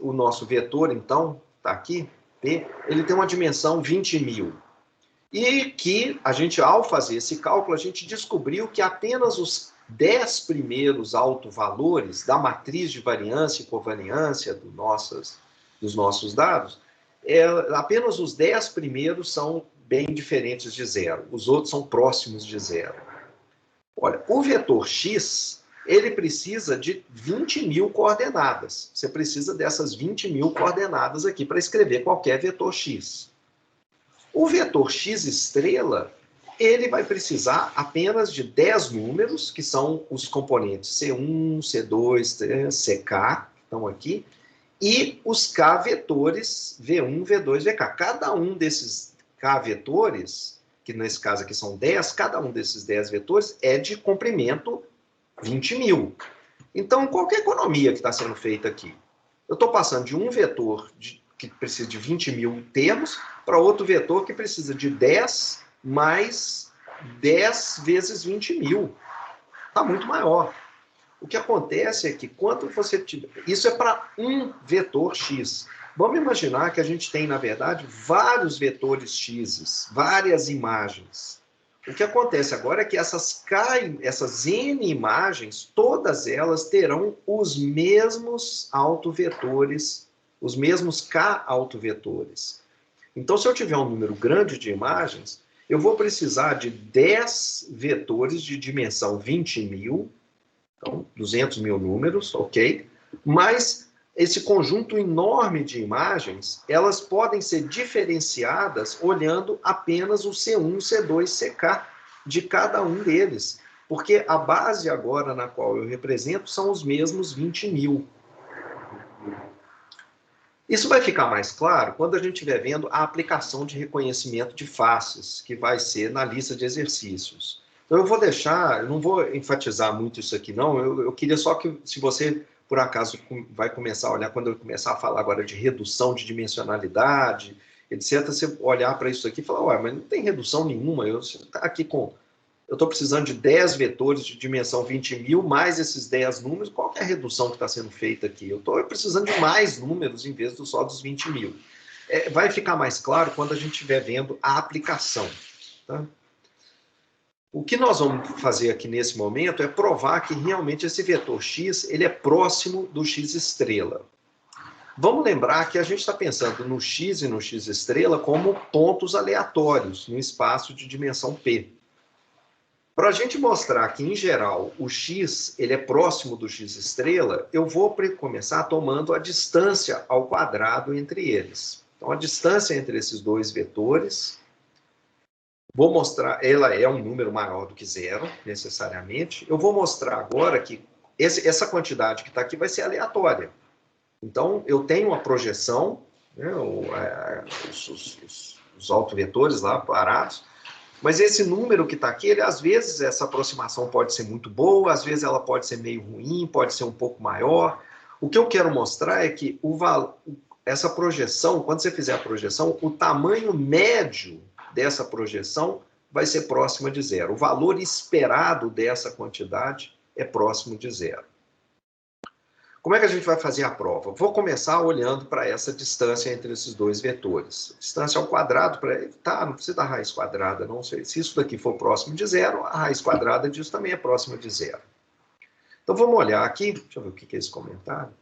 o nosso vetor, então, está aqui, P, ele tem uma dimensão 20.000. E que a gente, ao fazer esse cálculo, a gente descobriu que apenas os 10 primeiros autovalores da matriz de variância e covariância dos nossos dados, apenas os 10 primeiros são bem diferentes de zero. Os outros são próximos de zero. Olha, o vetor x, ele precisa de 20.000 coordenadas. Você precisa dessas 20.000 coordenadas aqui para escrever qualquer vetor x. O vetor x estrela, ele vai precisar apenas de 10 números, que são os componentes C1, C2, CK, que estão aqui, e os K vetores V1, V2, VK. Cada um desses K vetores, que nesse caso aqui são 10, cada um desses 10 vetores é de comprimento 20.000. Então, qual que é a economia que está sendo feita aqui? Eu estou passando de um vetor que precisa de 20.000 termos para outro vetor que precisa de 10 mais 10 vezes 20.000. Está muito maior. O que acontece é que quando você tiver... Isso é para um vetor x. Vamos imaginar que a gente tem, na verdade, vários vetores x, várias imagens. O que acontece agora é que essas N imagens, todas elas terão os mesmos autovetores, os mesmos K autovetores. Então, se eu tiver um número grande de imagens, eu vou precisar de 10 vetores de dimensão 20.000, então 200.000 números, ok? Mas esse conjunto enorme de imagens, elas podem ser diferenciadas olhando apenas o C1, C2, CK de cada um deles. Porque a base agora na qual eu represento são os mesmos 20.000. Isso vai ficar mais claro quando a gente estiver vendo a aplicação de reconhecimento de faces, que vai ser na lista de exercícios. Então, eu vou deixar, eu não vou enfatizar muito isso aqui, não. Eu queria só que, se você, por acaso, vai começar a olhar, quando eu começar a falar agora de redução de dimensionalidade, etc., você olhar para isso aqui e falar, ué, mas não tem redução nenhuma, eu estou precisando de 10 vetores de dimensão 20.000, mais esses 10 números, qual que é a redução que está sendo feita aqui? Eu estou precisando de mais números em vez só dos 20.000. Vai ficar mais claro quando a gente estiver vendo a aplicação. Tá? O que nós vamos fazer aqui nesse momento é provar que realmente esse vetor x ele é próximo do x estrela. Vamos lembrar que a gente está pensando no x e no x estrela como pontos aleatórios no espaço de dimensão p. Para a gente mostrar que, em geral, o x ele é próximo do x estrela, eu vou começar tomando a distância ao quadrado entre eles. Então, a distância entre esses dois vetores, vou mostrar, ela é um número maior do que zero, necessariamente. Eu vou mostrar agora que essa quantidade que está aqui vai ser aleatória. Então, eu tenho uma projeção, né, os autovetores lá parados, mas esse número que está aqui, às vezes essa aproximação pode ser muito boa, às vezes ela pode ser meio ruim, pode ser um pouco maior. O que eu quero mostrar é que essa projeção, quando você fizer a projeção, o tamanho médio dessa projeção vai ser próxima de zero. O valor esperado dessa quantidade é próximo de zero. Como é que a gente vai fazer a prova? Vou começar olhando para essa distância entre esses dois vetores. Distância ao quadrado, não precisa da raiz quadrada, não sei. Se isso daqui for próximo de zero, a raiz quadrada disso também é próxima de zero. Então vamos olhar aqui, deixa eu ver o que é esse comentário.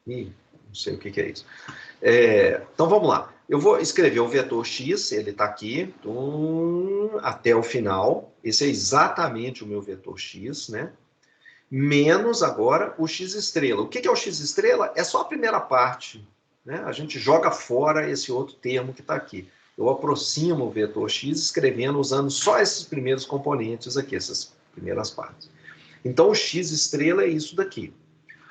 Não sei o que é isso. Então vamos lá. Eu vou escrever o vetor x, ele está aqui, até o final. Esse é exatamente o meu vetor x, né? Menos agora o x estrela. O que é o x estrela? É só a primeira parte, né? A gente joga fora esse outro termo que está aqui. Eu aproximo o vetor x escrevendo, usando só esses primeiros componentes aqui, essas primeiras partes. Então, o x estrela é isso daqui.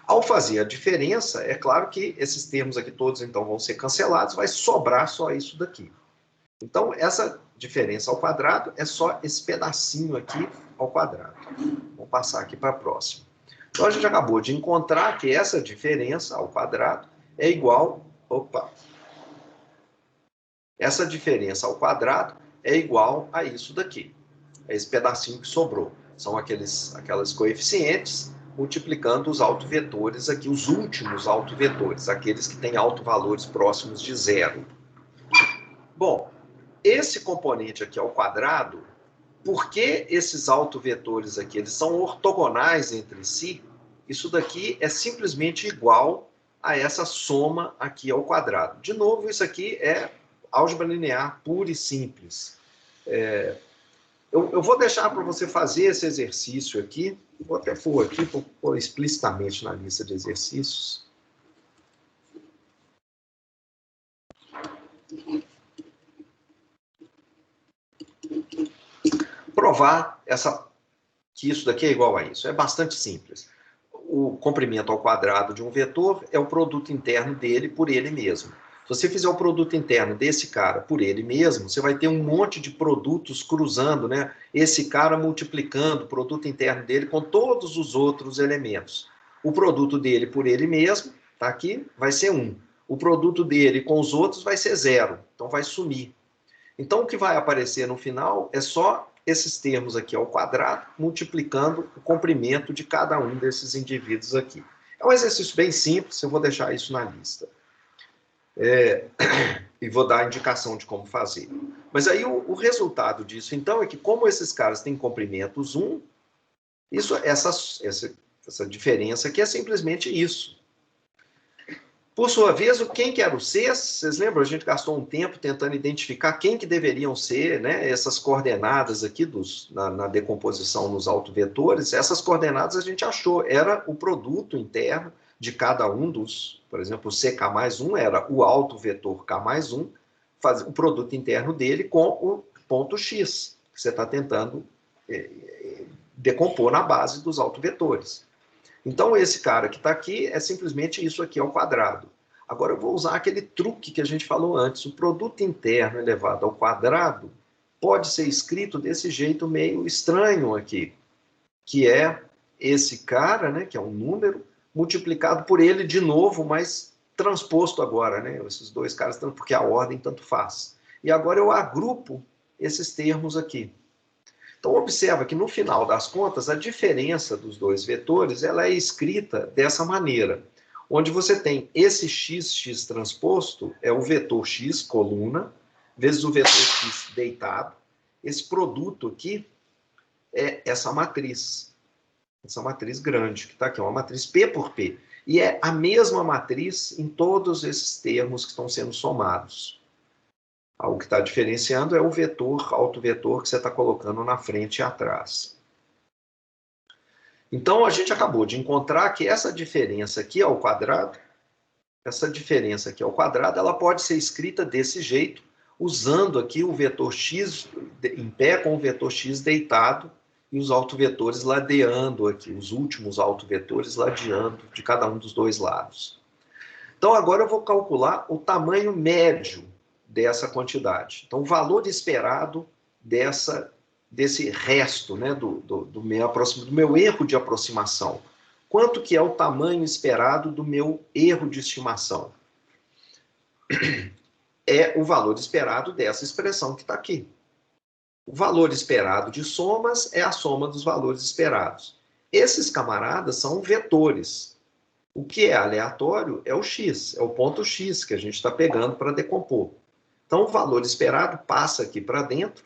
Ao fazer a diferença, é claro que esses termos aqui todos então vão ser cancelados, vai sobrar só isso daqui. Então, essa diferença ao quadrado é só esse pedacinho aqui ao quadrado. Vamos passar aqui para a próxima. Então, a gente acabou de encontrar que essa diferença ao quadrado é igual... Essa diferença ao quadrado é igual a isso daqui. É esse pedacinho que sobrou. São aquelas coeficientes multiplicando os autovetores aqui, os últimos autovetores, aqueles que têm autovalores próximos de zero. Bom, esse componente aqui ao quadrado, por que esses autovetores aqui, eles são ortogonais entre si? Isso daqui é simplesmente igual a essa soma aqui ao quadrado. De novo, isso aqui é álgebra linear pura e simples. Eu vou deixar para você fazer esse exercício aqui. Vou até pôr aqui, vou pôr explicitamente na lista de exercícios. Provar que isso daqui é igual a isso. É bastante simples. O comprimento ao quadrado de um vetor é o produto interno dele por ele mesmo. Se você fizer o produto interno desse cara por ele mesmo, você vai ter um monte de produtos cruzando, né? Esse cara multiplicando o produto interno dele com todos os outros elementos. O produto dele por ele mesmo, tá aqui, vai ser 1. O produto dele com os outros vai ser 0. Então vai sumir. Então o que vai aparecer no final é só esses termos aqui ao quadrado, multiplicando o comprimento de cada um desses indivíduos aqui. É um exercício bem simples, eu vou deixar isso na lista. E vou dar a indicação de como fazer. Mas aí o resultado disso, então, é que como esses caras têm comprimentos 1, essa diferença aqui é simplesmente isso. Por sua vez, quem que era o C? Vocês lembram? A gente gastou um tempo tentando identificar quem que deveriam ser, né, essas coordenadas aqui na decomposição nos autovetores. Essas coordenadas a gente achou, era o produto interno de cada um dos, por exemplo, o CK mais 1 era o autovetor K mais 1, o produto interno dele com o ponto X, que você está tentando decompor na base dos autovetores. Então, esse cara que está aqui é simplesmente isso aqui ao quadrado. Agora, eu vou usar aquele truque que a gente falou antes. O produto interno elevado ao quadrado pode ser escrito desse jeito meio estranho aqui, que é esse cara, né, que é um número, multiplicado por ele de novo, mas transposto agora, né, esses dois caras, porque a ordem tanto faz. E agora eu agrupo esses termos aqui. Então, observa que no final das contas, a diferença dos dois vetores ela é escrita dessa maneira, onde você tem esse x transposto, é o vetor x, coluna, vezes o vetor x deitado. Esse produto aqui é essa matriz grande, que está aqui, uma matriz P por P. E é a mesma matriz em todos esses termos que estão sendo somados. O que está diferenciando é o vetor, autovetor, que você está colocando na frente e atrás. Então, a gente acabou de encontrar que essa diferença aqui ao quadrado, ela pode ser escrita desse jeito, usando aqui o vetor x em pé com o vetor x deitado e os autovetores ladeando aqui, os últimos autovetores ladeando de cada um dos dois lados. Então, agora eu vou calcular o tamanho médio dessa quantidade. Então, o valor esperado desse resto, né, do meu erro de aproximação. Quanto que é o tamanho esperado do meu erro de estimação? É o valor esperado dessa expressão que está aqui. O valor esperado de somas é a soma dos valores esperados. Esses camaradas são vetores. O que é aleatório é o x, é o ponto x que a gente está pegando para decompor. Então, o valor esperado passa aqui para dentro,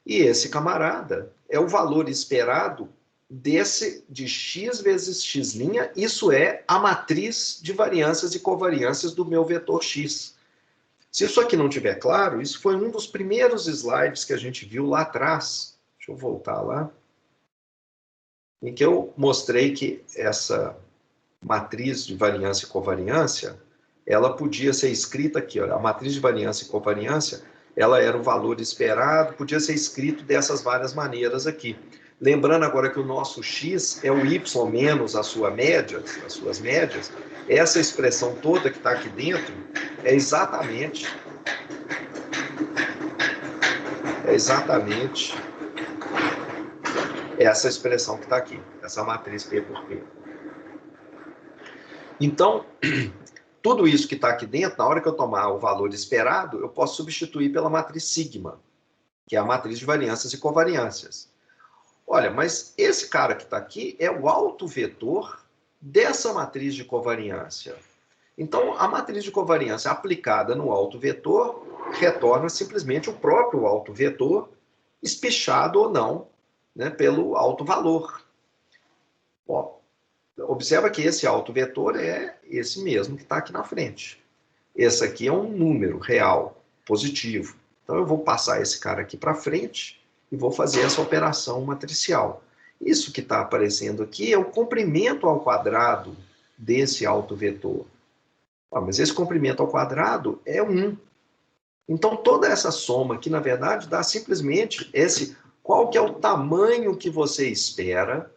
e esse camarada é o valor esperado de x vezes x', isso é a matriz de variâncias e covariâncias do meu vetor x. Se isso aqui não estiver claro, isso foi um dos primeiros slides que a gente viu lá atrás. Deixa eu voltar lá. Em que eu mostrei que essa matriz de variância e covariância, ela podia ser escrita aqui, olha, a matriz de variância e covariância, ela era o valor esperado, podia ser escrito dessas várias maneiras aqui. Lembrando agora que o nosso x é o y menos a sua média, as suas médias, essa expressão toda que está aqui dentro é exatamente essa expressão que está aqui, essa matriz P por P. Então, tudo isso que está aqui dentro, na hora que eu tomar o valor esperado, eu posso substituir pela matriz sigma, que é a matriz de variâncias e covariâncias. olha, mas esse cara que está aqui é o autovetor dessa matriz de covariância. Então, a matriz de covariância aplicada no autovetor retorna simplesmente o próprio autovetor, espichado ou não, né, pelo autovalor. Ó, observa que esse autovetor é esse mesmo que está aqui na frente. Esse aqui é um número real, positivo. Então, eu vou passar esse cara aqui para frente e vou fazer essa operação matricial. Isso que está aparecendo aqui é o comprimento ao quadrado desse autovetor. Ah, mas esse comprimento ao quadrado é 1. Então, toda essa soma aqui, na verdade, dá simplesmente qual que é o tamanho que você espera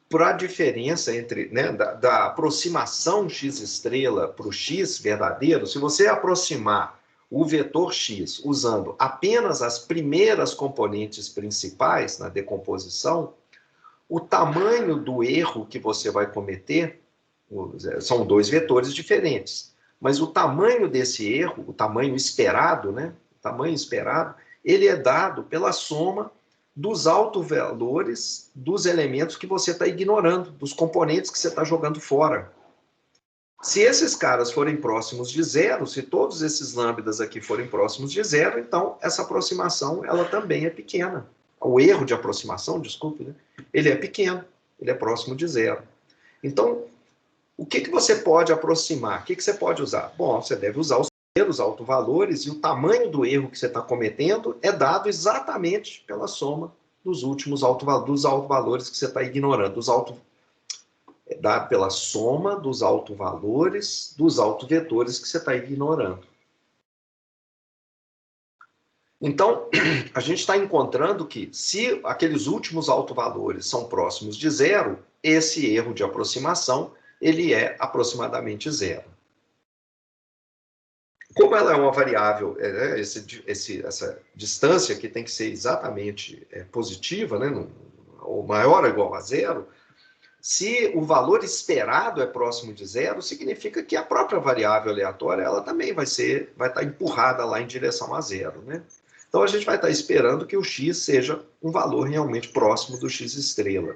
para a diferença entre, né, da aproximação x estrela para o x verdadeiro. Se você aproximar o vetor x usando apenas as primeiras componentes principais na decomposição, o tamanho do erro que você vai cometer, são dois vetores diferentes, mas o tamanho desse erro, o tamanho esperado, né, o tamanho esperado, ele é dado pela soma dos autovalores dos elementos que você está ignorando, dos componentes que você está jogando fora. Se esses caras forem próximos de zero, se todos esses lambdas aqui forem próximos de zero, então essa aproximação ela também é pequena. O erro de aproximação, desculpe, né, ele é pequeno, ele é próximo de zero. Então, o que você pode aproximar? O que você pode usar? Bom, você deve usar os primeiros autovalores e o tamanho do erro que você está cometendo é dado exatamente pela soma dos últimos autovalores que você está ignorando. É dado pela soma dos autovalores dos autovetores que você está ignorando. Então, a gente está encontrando que se aqueles últimos autovalores são próximos de zero, esse erro de aproximação ele é aproximadamente zero. Como ela é uma variável, essa distância aqui tem que ser exatamente positiva, né, ou maior ou igual a zero, se o valor esperado é próximo de zero, significa que a própria variável aleatória ela também vai estar empurrada lá em direção a zero, né? Então a gente vai estar esperando que o x seja um valor realmente próximo do x estrela.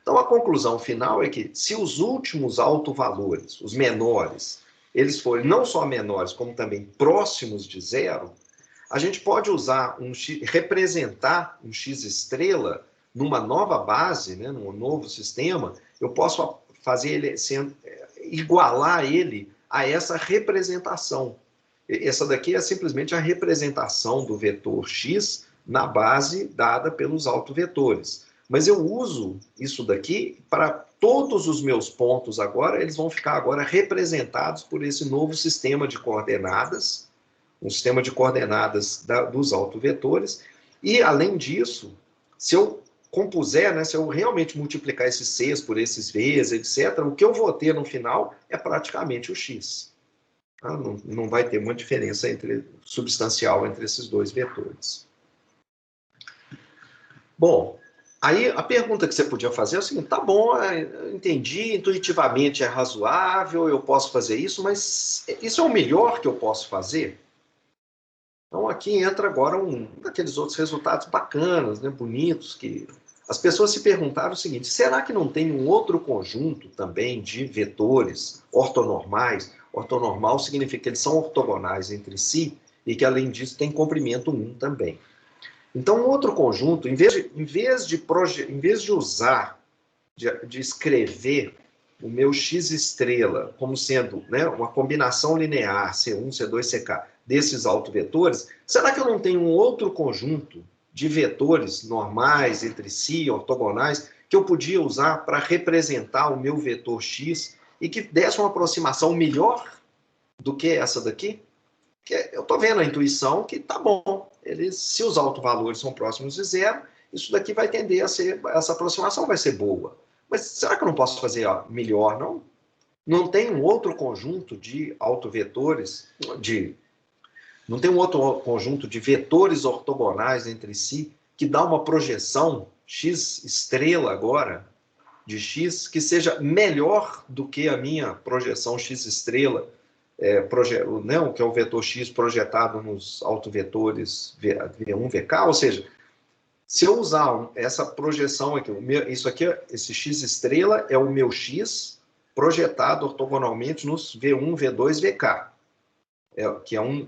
Então, a conclusão final é que, se os últimos autovalores, os menores, eles forem não só menores, como também próximos de zero, a gente pode usar representar um x estrela numa nova base, né, num novo sistema, eu posso fazer ele igualar ele a essa representação. Essa daqui é simplesmente a representação do vetor x na base dada pelos autovetores. Mas eu uso isso daqui para todos os meus pontos agora, eles vão ficar agora representados por esse novo sistema de coordenadas, um sistema de coordenadas dos autovetores, e além disso, se eu compuser, né, se eu realmente multiplicar esses Cs por esses Vs, etc., o que eu vou ter no final é praticamente o X. Tá? Não vai ter uma diferença substancial entre esses dois vetores. Bom, aí a pergunta que você podia fazer é o seguinte: tá bom, entendi, intuitivamente é razoável, eu posso fazer isso, mas isso é o melhor que eu posso fazer? Então aqui entra agora um daqueles outros resultados bacanas, né, bonitos, que as pessoas se perguntaram o seguinte: será que não tem um outro conjunto também de vetores ortonormais? Ortonormal significa que eles são ortogonais entre si e que, além disso, tem comprimento 1 também. Então, um outro conjunto, em vez de usar, de escrever o meu x estrela como sendo, né, uma combinação linear, C1, C2, CK, desses autovetores, será que eu não tenho um outro conjunto de vetores normais entre si, ortogonais, que eu podia usar para representar o meu vetor x e que desse uma aproximação melhor do que essa daqui? Porque eu estou vendo a intuição que tá bom, se os autovalores são próximos de zero, isso daqui vai tender a ser, essa aproximação vai ser boa. Mas será que eu não posso fazer melhor, não? Não tem um outro conjunto de autovetores, não tem um outro conjunto de vetores ortogonais entre si que dá uma projeção x estrela agora, de x, que seja melhor do que a minha projeção x estrela, não, que é o vetor x projetado nos autovetores V1, VK, ou seja, Se eu usar essa projeção aqui, isso aqui, esse x estrela é o meu x projetado ortogonalmente nos V1, V2, VK, que é um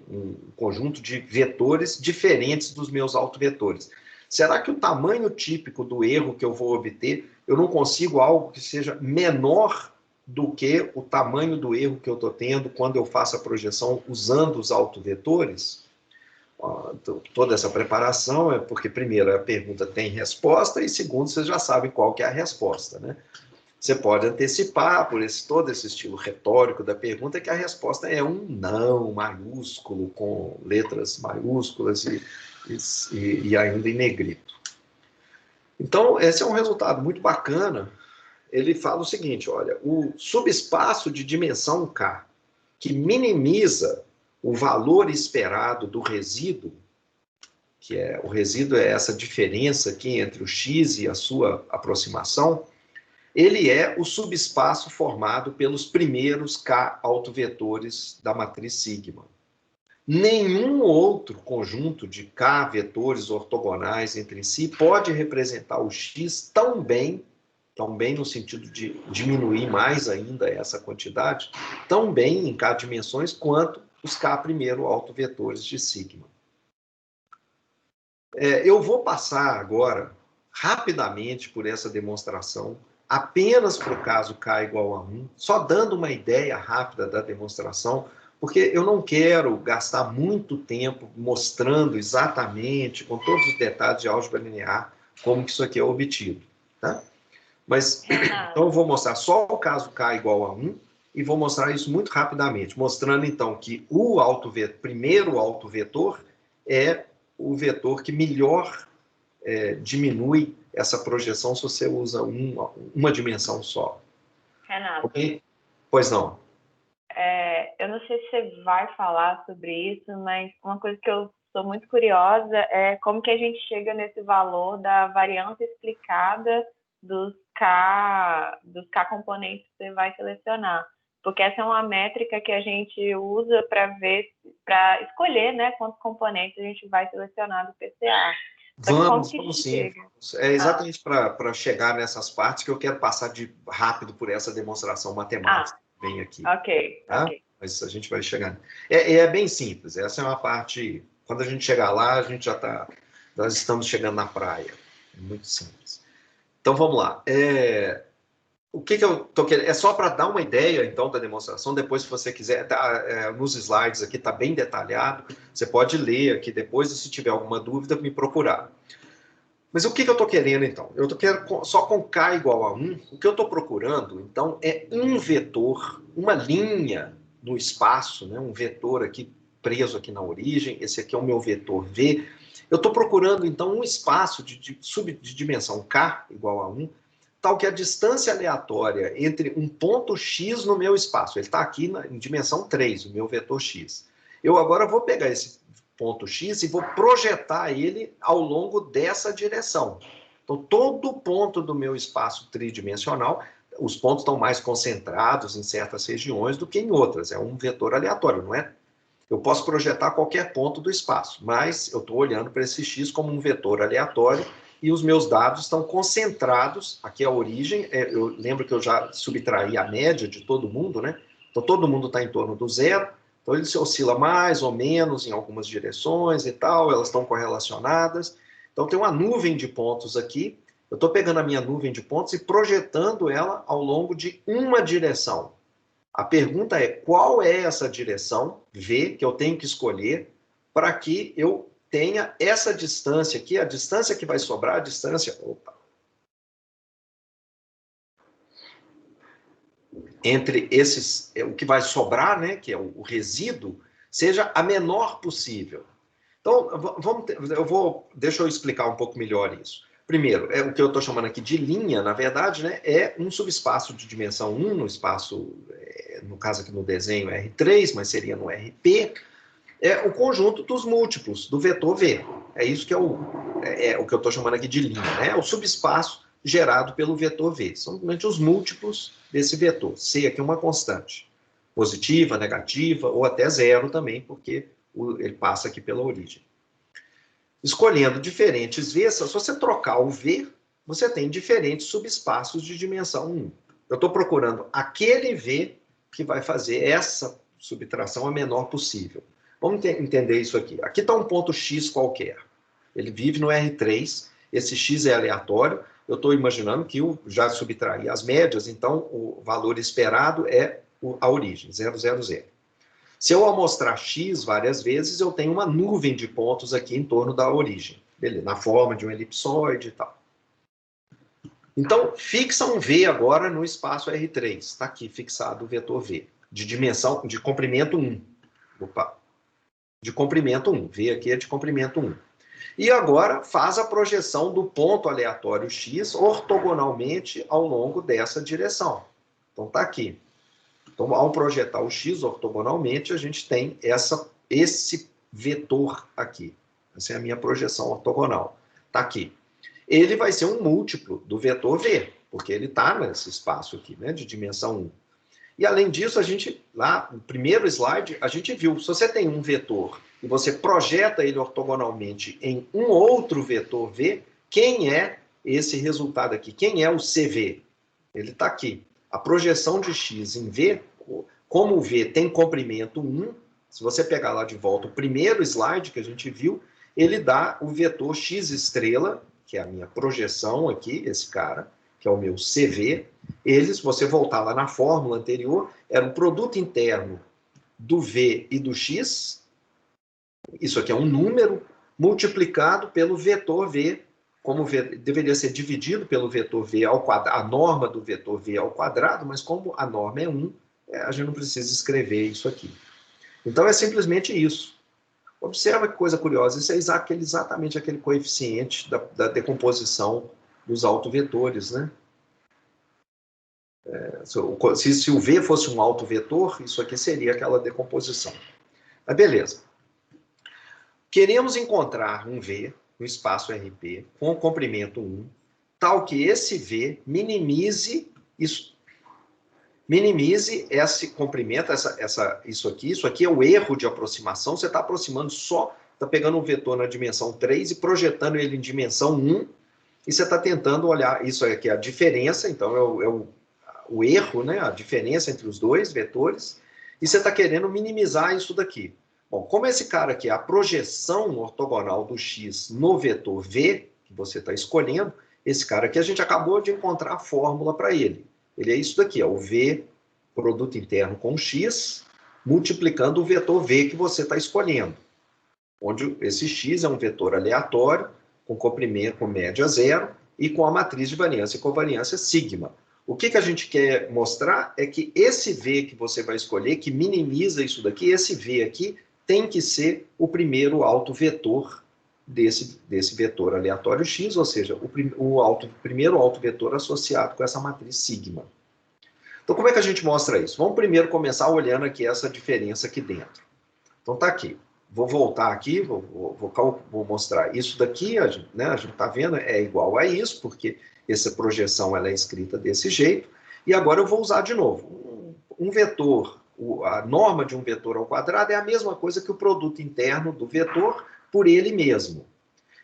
conjunto de vetores diferentes dos meus autovetores. Será que o tamanho típico do erro que eu vou obter, eu não consigo algo que seja menor do que o tamanho do erro que eu estou tendo quando eu faço a projeção usando os autovetores? Toda essa preparação é porque, primeiro, a pergunta tem resposta e, segundo, vocês já sabem qual que é a resposta, né? Você pode antecipar, por todo esse estilo retórico da pergunta, que a resposta é um não maiúsculo, com letras maiúsculas e ainda em negrito. Então, esse é um resultado muito bacana. Ele fala o seguinte, olha, o subespaço de dimensão K, que minimiza o valor esperado do resíduo, que o resíduo é essa diferença aqui entre o x e a sua aproximação, ele é o subespaço formado pelos primeiros K autovetores da matriz sigma. Nenhum outro conjunto de K vetores ortogonais entre si pode representar o x tão bem no sentido de diminuir mais ainda essa quantidade, tão bem em K dimensões quanto os K primeiro autovetores de sigma. Eu vou passar agora rapidamente por essa demonstração, apenas para o caso K igual a 1, só dando uma ideia rápida da demonstração, porque eu não quero gastar muito tempo mostrando exatamente, com todos os detalhes de álgebra linear, como que isso aqui é obtido. Tá? Mas, então eu vou mostrar só o caso K igual a 1 e vou mostrar isso muito rapidamente, mostrando então que o primeiro autovetor é o vetor que melhor diminui essa projeção se você usa uma dimensão só. Renato. Okay? Pois não. Eu não sei se você vai falar sobre isso, mas uma coisa que eu sou muito curiosa é como que a gente chega nesse valor da variância explicada dos K componentes que você vai selecionar. Porque essa é uma métrica que a gente usa para escolher, né, quantos componentes a gente vai selecionar do PCA. Vamos sim. É exatamente para chegar nessas partes que eu quero passar rápido por essa demonstração matemática. Vem aqui. Ok, tá? ok. Mas a gente vai chegando. É bem simples. Essa é uma parte... Quando a gente chegar lá, a gente já está... Nós estamos chegando na praia. É muito simples. Então, vamos lá. O que eu estou querendo? É só para dar uma ideia, então, da demonstração. Depois, se você quiser, nos slides aqui está bem detalhado. Você pode ler aqui depois e, se tiver alguma dúvida, me procurar. Mas o que eu estou querendo, então? Eu quero só com K igual a 1. O que eu estou procurando, então, é um vetor, uma linha no espaço, né? Um vetor aqui preso aqui na origem. Esse aqui é o meu vetor V. Eu estou procurando, então, um espaço de dimensão K igual a 1, tal que a distância aleatória entre um ponto X no meu espaço, ele está aqui em dimensão 3, o meu vetor X. Eu agora vou pegar esse ponto X e vou projetar ele ao longo dessa direção. Então, todo ponto do meu espaço tridimensional, os pontos estão mais concentrados em certas regiões do que em outras. É um vetor aleatório, não é? Eu posso projetar qualquer ponto do espaço, mas eu estou olhando para esse X como um vetor aleatório e os meus dados estão concentrados, aqui é a origem, eu lembro que eu já subtraí a média de todo mundo, né? Então, todo mundo está em torno do zero, então ele se oscila mais ou menos em algumas direções e tal, elas estão correlacionadas. Então, tem uma nuvem de pontos aqui, eu estou pegando a minha nuvem de pontos e projetando ela ao longo de uma direção. A pergunta é, qual é essa direção, V, que eu tenho que escolher, para que eu tenha essa distância aqui, a distância que vai sobrar, a distância... entre esses, o que vai sobrar, né, que é o resíduo, seja a menor possível. Então, deixa eu explicar um pouco melhor isso. Primeiro, o que eu estou chamando aqui de linha, na verdade, né, é um subespaço de dimensão 1, no espaço, no caso aqui no desenho R3, mas seria no RP, é o conjunto dos múltiplos do vetor V. É isso que é o que eu estou chamando aqui de linha, né? É o subespaço gerado pelo vetor V. São simplesmente os múltiplos desse vetor. C aqui é uma constante. Positiva, negativa, ou até zero também, porque ele passa aqui pela origem. escolhendo diferentes V, se você trocar o V, você tem diferentes subespaços de dimensão 1. Eu estou procurando aquele V que vai fazer essa subtração a menor possível. Vamos entender isso aqui. Aqui está um ponto X qualquer. Ele vive no R3, esse X é aleatório. Eu estou imaginando que eu já subtraí as médias, então o valor esperado é a origem, 0, 0, 0. Se eu amostrar X várias vezes, eu tenho uma nuvem de pontos aqui em torno da origem, beleza? Na forma de um elipsoide e tal. Então, fixa um V agora no espaço R3. Está aqui fixado o vetor V, de dimensão, de comprimento 1. Opa. De comprimento 1. V aqui é de comprimento 1. E agora faz a projeção do ponto aleatório X ortogonalmente ao longo dessa direção. Então, está aqui. Então, ao projetar o X ortogonalmente, a gente tem esse vetor aqui. Essa é a minha projeção ortogonal. Está aqui. Ele vai ser um múltiplo do vetor V, porque ele está nesse espaço aqui, né, de dimensão 1. E, além disso, a gente, lá no primeiro slide, a gente viu, se você tem um vetor e você projeta ele ortogonalmente em um outro vetor V, quem é esse resultado aqui? Quem é o CV? Ele está aqui. A projeção de X em V, como o V tem comprimento 1, se você pegar lá de volta o primeiro slide que a gente viu, ele dá o vetor X estrela, que é a minha projeção aqui, esse cara, que é o meu CV. Ele, se você voltar lá na fórmula anterior, era o produto interno do V e do X. Isso aqui é um número multiplicado pelo vetor V, como V deveria ser dividido pelo vetor V ao quadrado, a norma do vetor V ao quadrado, mas como a norma é 1, a gente não precisa escrever isso aqui. Então é simplesmente isso. Observa que coisa curiosa, isso é exatamente aquele coeficiente da decomposição dos autovetores, né? Se o V fosse um autovetor, isso aqui seria aquela decomposição. Mas beleza. Queremos encontrar um V no espaço RP com comprimento 1, tal que esse V minimize esse comprimento, isso aqui é o erro de aproximação, você está aproximando só, está pegando um vetor na dimensão 3 e projetando ele em dimensão 1, e você está tentando olhar, isso aqui é a diferença, então o erro, né, a diferença entre os dois vetores, e você está querendo minimizar isso daqui. Bom, como esse cara aqui é a projeção ortogonal do X no vetor V, que você está escolhendo, esse cara aqui a gente acabou de encontrar a fórmula para ele. Ele é isso daqui, ó, o V, produto interno com X, multiplicando o vetor V que você está escolhendo. Onde esse X é um vetor aleatório, com comprimento, com média zero, e com a matriz de variância e covariância sigma. O que a gente quer mostrar é que esse V que você vai escolher, que minimiza isso daqui, esse V aqui, tem que ser o primeiro autovetor desse vetor aleatório X, ou seja, o primeiro autovetor associado com essa matriz sigma. Então, como é que a gente mostra isso? Vamos primeiro começar olhando aqui essa diferença aqui dentro. Então, tá aqui. Vou voltar aqui, vou mostrar isso daqui, a gente está vendo, é igual a isso, porque essa projeção ela é escrita desse jeito. E agora eu vou usar de novo. Um vetor, a norma de um vetor ao quadrado é a mesma coisa que o produto interno do vetor por ele mesmo.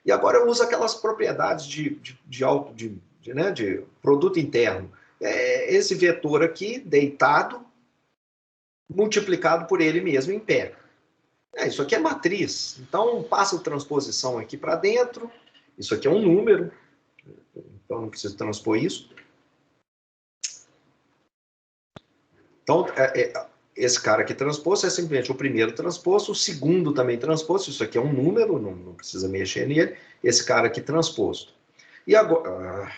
E agora eu uso aquelas propriedades de produto interno. Esse vetor aqui, deitado, multiplicado por ele mesmo em pé. Isso aqui é matriz. Então, passa a transposição aqui para dentro. Isso aqui é um número. Então, não preciso transpor isso. Então, esse cara aqui transposto é simplesmente o primeiro transposto, o segundo também transposto. Isso aqui é um número, não precisa mexer nele. Esse cara aqui transposto. E agora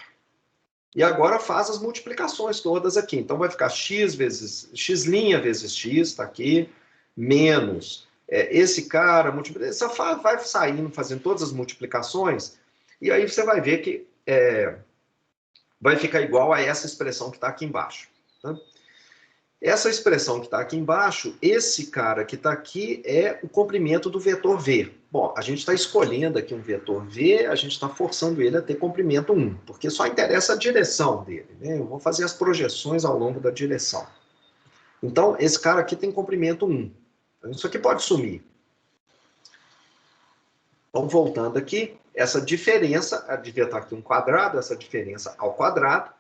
faz as multiplicações todas aqui. Então, vai ficar x vezes x', está aqui, menos esse cara, você vai saindo, fazendo todas as multiplicações, e aí você vai ver que vai ficar igual a essa expressão que está aqui embaixo. Tá? Essa expressão que está aqui embaixo, esse cara que está aqui é o comprimento do vetor V. Bom, a gente está escolhendo aqui um vetor V, a gente está forçando ele a ter comprimento 1, porque só interessa a direção dele, né? Eu vou fazer as projeções ao longo da direção. Então, esse cara aqui tem comprimento 1. Isso aqui pode sumir. Então, voltando aqui, essa diferença, devia estar aqui um quadrado, essa diferença ao quadrado,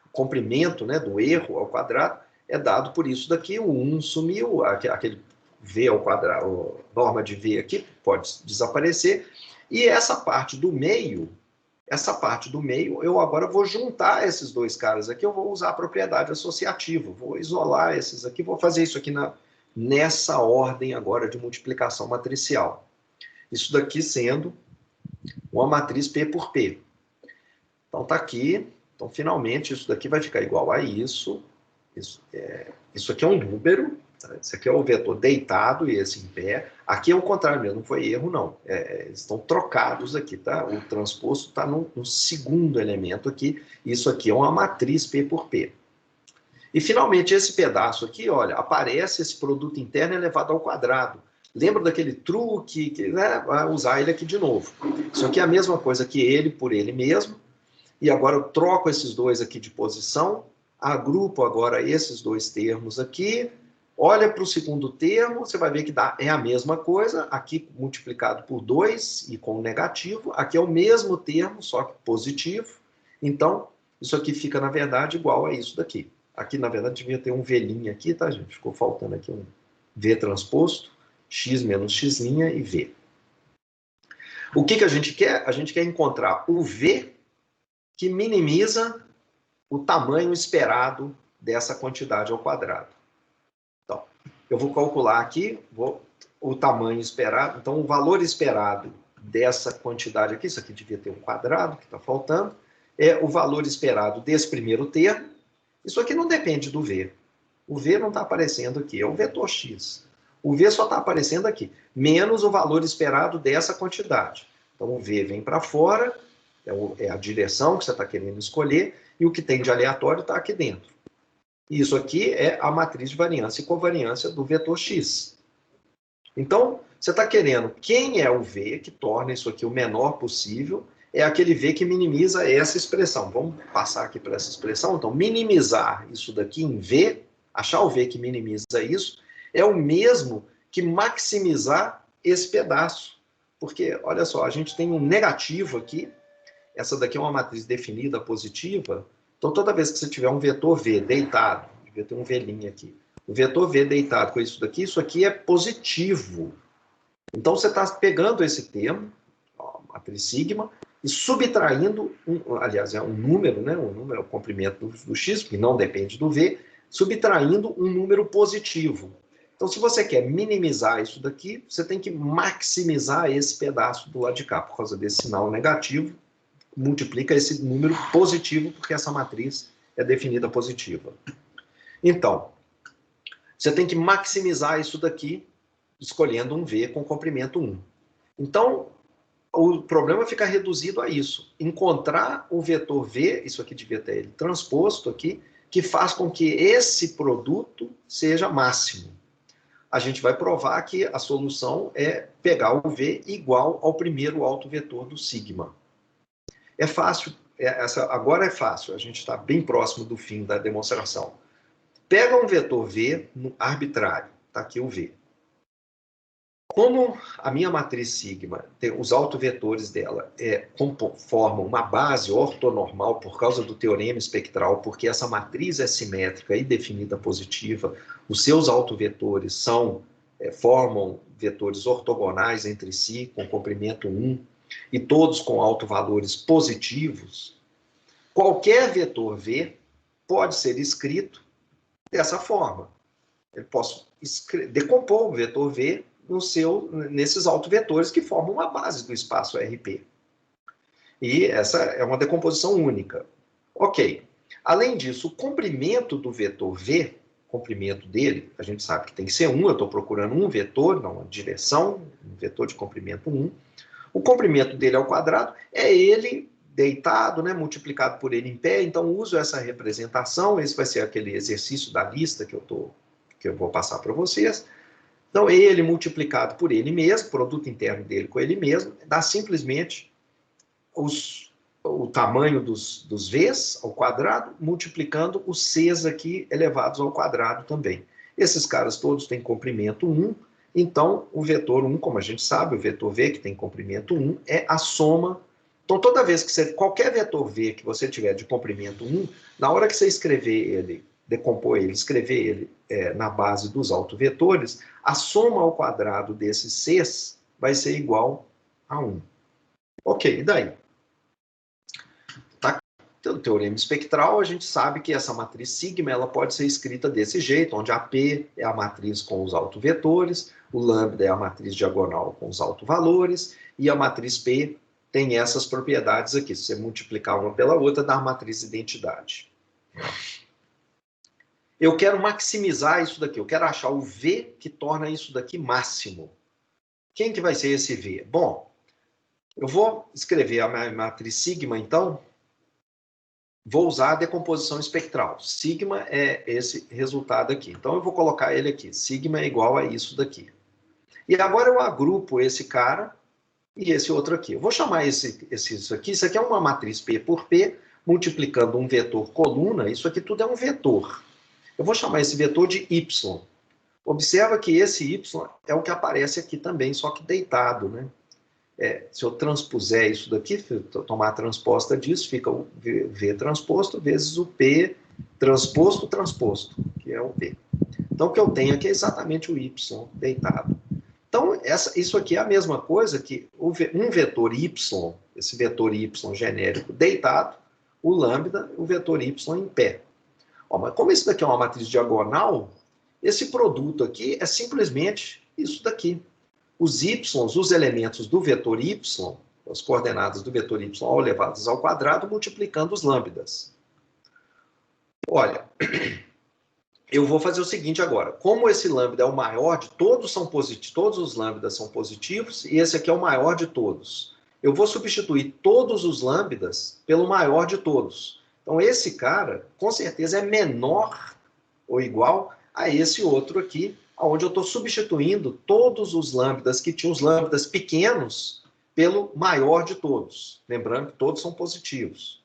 o comprimento, né, do erro ao quadrado, é dado por isso daqui, o 1 sumiu, aquele V ao quadrado, norma de V aqui pode desaparecer, e essa parte do meio, eu agora vou juntar esses dois caras aqui, eu vou usar a propriedade associativa, vou isolar esses aqui, vou fazer isso aqui nessa ordem agora de multiplicação matricial. Isso daqui sendo uma matriz P por P. Então tá aqui, então finalmente isso daqui vai ficar igual a isso. Isso aqui é um número, tá? Esse aqui é o vetor deitado e esse em pé. Aqui é o contrário mesmo, não foi erro não. Eles estão trocados aqui, tá? O transposto está no segundo elemento aqui. Isso aqui é uma matriz P por P. E finalmente esse pedaço aqui, olha, aparece esse produto interno elevado ao quadrado. Lembra daquele truque, né? Vai usar ele aqui de novo. Isso aqui é a mesma coisa que ele por ele mesmo. E agora eu troco esses dois aqui de posição, agrupo agora esses dois termos aqui, olha para o segundo termo, você vai ver que é a mesma coisa, aqui multiplicado por 2 e com negativo, aqui é o mesmo termo, só que positivo. Então, isso aqui fica, na verdade, igual a isso daqui. Aqui, na verdade, devia ter um V' aqui, tá, gente? Ficou faltando aqui um V transposto, x menos x' e V. O que a gente quer? A gente quer encontrar o V que minimiza o tamanho esperado dessa quantidade ao quadrado. Então, eu vou calcular aqui o tamanho esperado. Então, o valor esperado dessa quantidade aqui, isso aqui devia ter um quadrado, que está faltando, é o valor esperado desse primeiro termo. Isso aqui não depende do V. O V não está aparecendo aqui, é o vetor x. O V só está aparecendo aqui, menos o valor esperado dessa quantidade. Então, o V vem para fora, é a direção que você está querendo escolher, e o que tem de aleatório está aqui dentro. Isso aqui é a matriz de variância e covariância do vetor x. Então, você está querendo quem é o V que torna isso aqui o menor possível, é aquele V que minimiza essa expressão. Vamos passar aqui para essa expressão. Então, minimizar isso daqui em V, achar o V que minimiza isso, é o mesmo que maximizar esse pedaço. Porque, olha só, a gente tem um negativo aqui, essa daqui é uma matriz definida positiva, então toda vez que você tiver um vetor V deitado, devia ter um V' aqui, o vetor V deitado com isso daqui é positivo. Então você está pegando esse termo, ó, matriz sigma, e subtraindo, aliás, é um número, né? Um número é o comprimento do x, que não depende do V, subtraindo um número positivo. Então, se você quer minimizar isso daqui, você tem que maximizar esse pedaço do lado de cá, por causa desse sinal negativo, multiplica esse número positivo, porque essa matriz é definida positiva. Então, você tem que maximizar isso daqui, escolhendo um V com comprimento 1. Então, o problema fica reduzido a isso. Encontrar o vetor V, isso aqui devia ter ele transposto aqui, que faz com que esse produto seja máximo. A gente vai provar que a solução é pegar o V igual ao primeiro autovetor do sigma. É fácil, agora é fácil, a gente está bem próximo do fim da demonstração. Pega um vetor V arbitrário, está aqui o V. Como a minha matriz sigma, os autovetores dela formam uma base ortonormal por causa do teorema espectral, porque essa matriz é simétrica e definida positiva, os seus autovetores formam vetores ortogonais entre si, com comprimento 1, e todos com autovalores positivos, qualquer vetor V pode ser escrito dessa forma. Eu posso decompor o vetor V nesses autovetores que formam uma base do espaço RP. E essa é uma decomposição única. Ok. Além disso, o comprimento do vetor V, comprimento dele, a gente sabe que tem que ser 1, eu estou procurando um vetor, não uma direção, um vetor de comprimento 1. O comprimento dele ao quadrado é ele deitado, né, multiplicado por ele em pé, então uso essa representação, esse vai ser aquele exercício da lista que eu vou passar para vocês. Então, ele multiplicado por ele mesmo, produto interno dele com ele mesmo, dá simplesmente o tamanho dos V's ao quadrado, multiplicando os C's aqui elevados ao quadrado também. Esses caras todos têm comprimento 1, Então, o vetor 1, como a gente sabe, o vetor V, que tem comprimento 1, é a soma. Então, toda vez que você, qualquer vetor V que você tiver de comprimento 1, na hora que você escrever ele, decompor ele, escrever ele na base dos autovetores, a soma ao quadrado desses Cs vai ser igual a 1. Ok, e daí? Pelo teorema espectral, a gente sabe que essa matriz sigma ela pode ser escrita desse jeito, onde a P é a matriz com os autovetores, o lambda é a matriz diagonal com os autovalores, e a matriz P tem essas propriedades aqui. Se você multiplicar uma pela outra, dá a matriz identidade. Eu quero maximizar isso daqui, eu quero achar o V que torna isso daqui máximo. Quem que vai ser esse V? Bom, eu vou escrever a matriz sigma, então. Vou usar a decomposição espectral. Sigma é esse resultado aqui. Então, eu vou colocar ele aqui. Sigma é igual a isso daqui. E agora eu agrupo esse cara e esse outro aqui. Eu vou chamar isso aqui. Isso aqui é uma matriz P por P, multiplicando um vetor coluna. Isso aqui tudo é um vetor. Eu vou chamar esse vetor de Y. Observa que esse Y é o que aparece aqui também, só que deitado, né? Se eu transpuser isso daqui, tomar a transposta disso, fica o V transposto vezes o P transposto, que é o P. Então, o que eu tenho aqui é exatamente o Y deitado. Então, isso aqui é a mesma coisa que um vetor Y, esse vetor Y genérico deitado, o lambda, o vetor Y em pé. Mas como isso daqui é uma matriz diagonal, esse produto aqui é simplesmente isso daqui. Os y, os elementos do vetor y, as coordenadas do vetor y elevadas ao quadrado, multiplicando os lambdas. Olha, eu vou fazer o seguinte agora. Como esse lambda é o maior de todos, são positivos, todos os lambdas são positivos, e esse aqui é o maior de todos. Eu vou substituir todos os lambdas pelo maior de todos. Então, esse cara, com certeza, é menor ou igual a esse outro aqui, onde eu estou substituindo todos os lambdas que tinham os lambdas pequenos pelo maior de todos. Lembrando que todos são positivos.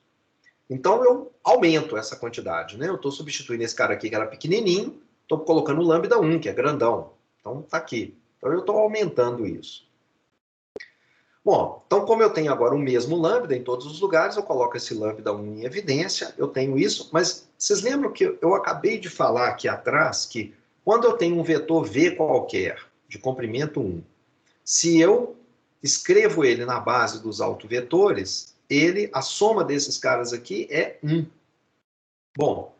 Então, eu aumento essa quantidade, né? Eu estou substituindo esse cara aqui, que era pequenininho, estou colocando o lambda 1, que é grandão. Então, está aqui. Então, eu estou aumentando isso. Bom, então, como eu tenho agora o mesmo lambda em todos os lugares, eu coloco esse lambda 1 em evidência, eu tenho isso, mas vocês lembram que eu acabei de falar aqui atrás que quando eu tenho um vetor V qualquer, de comprimento 1, se eu escrevo ele na base dos autovetores, a soma desses caras aqui é 1. Bom,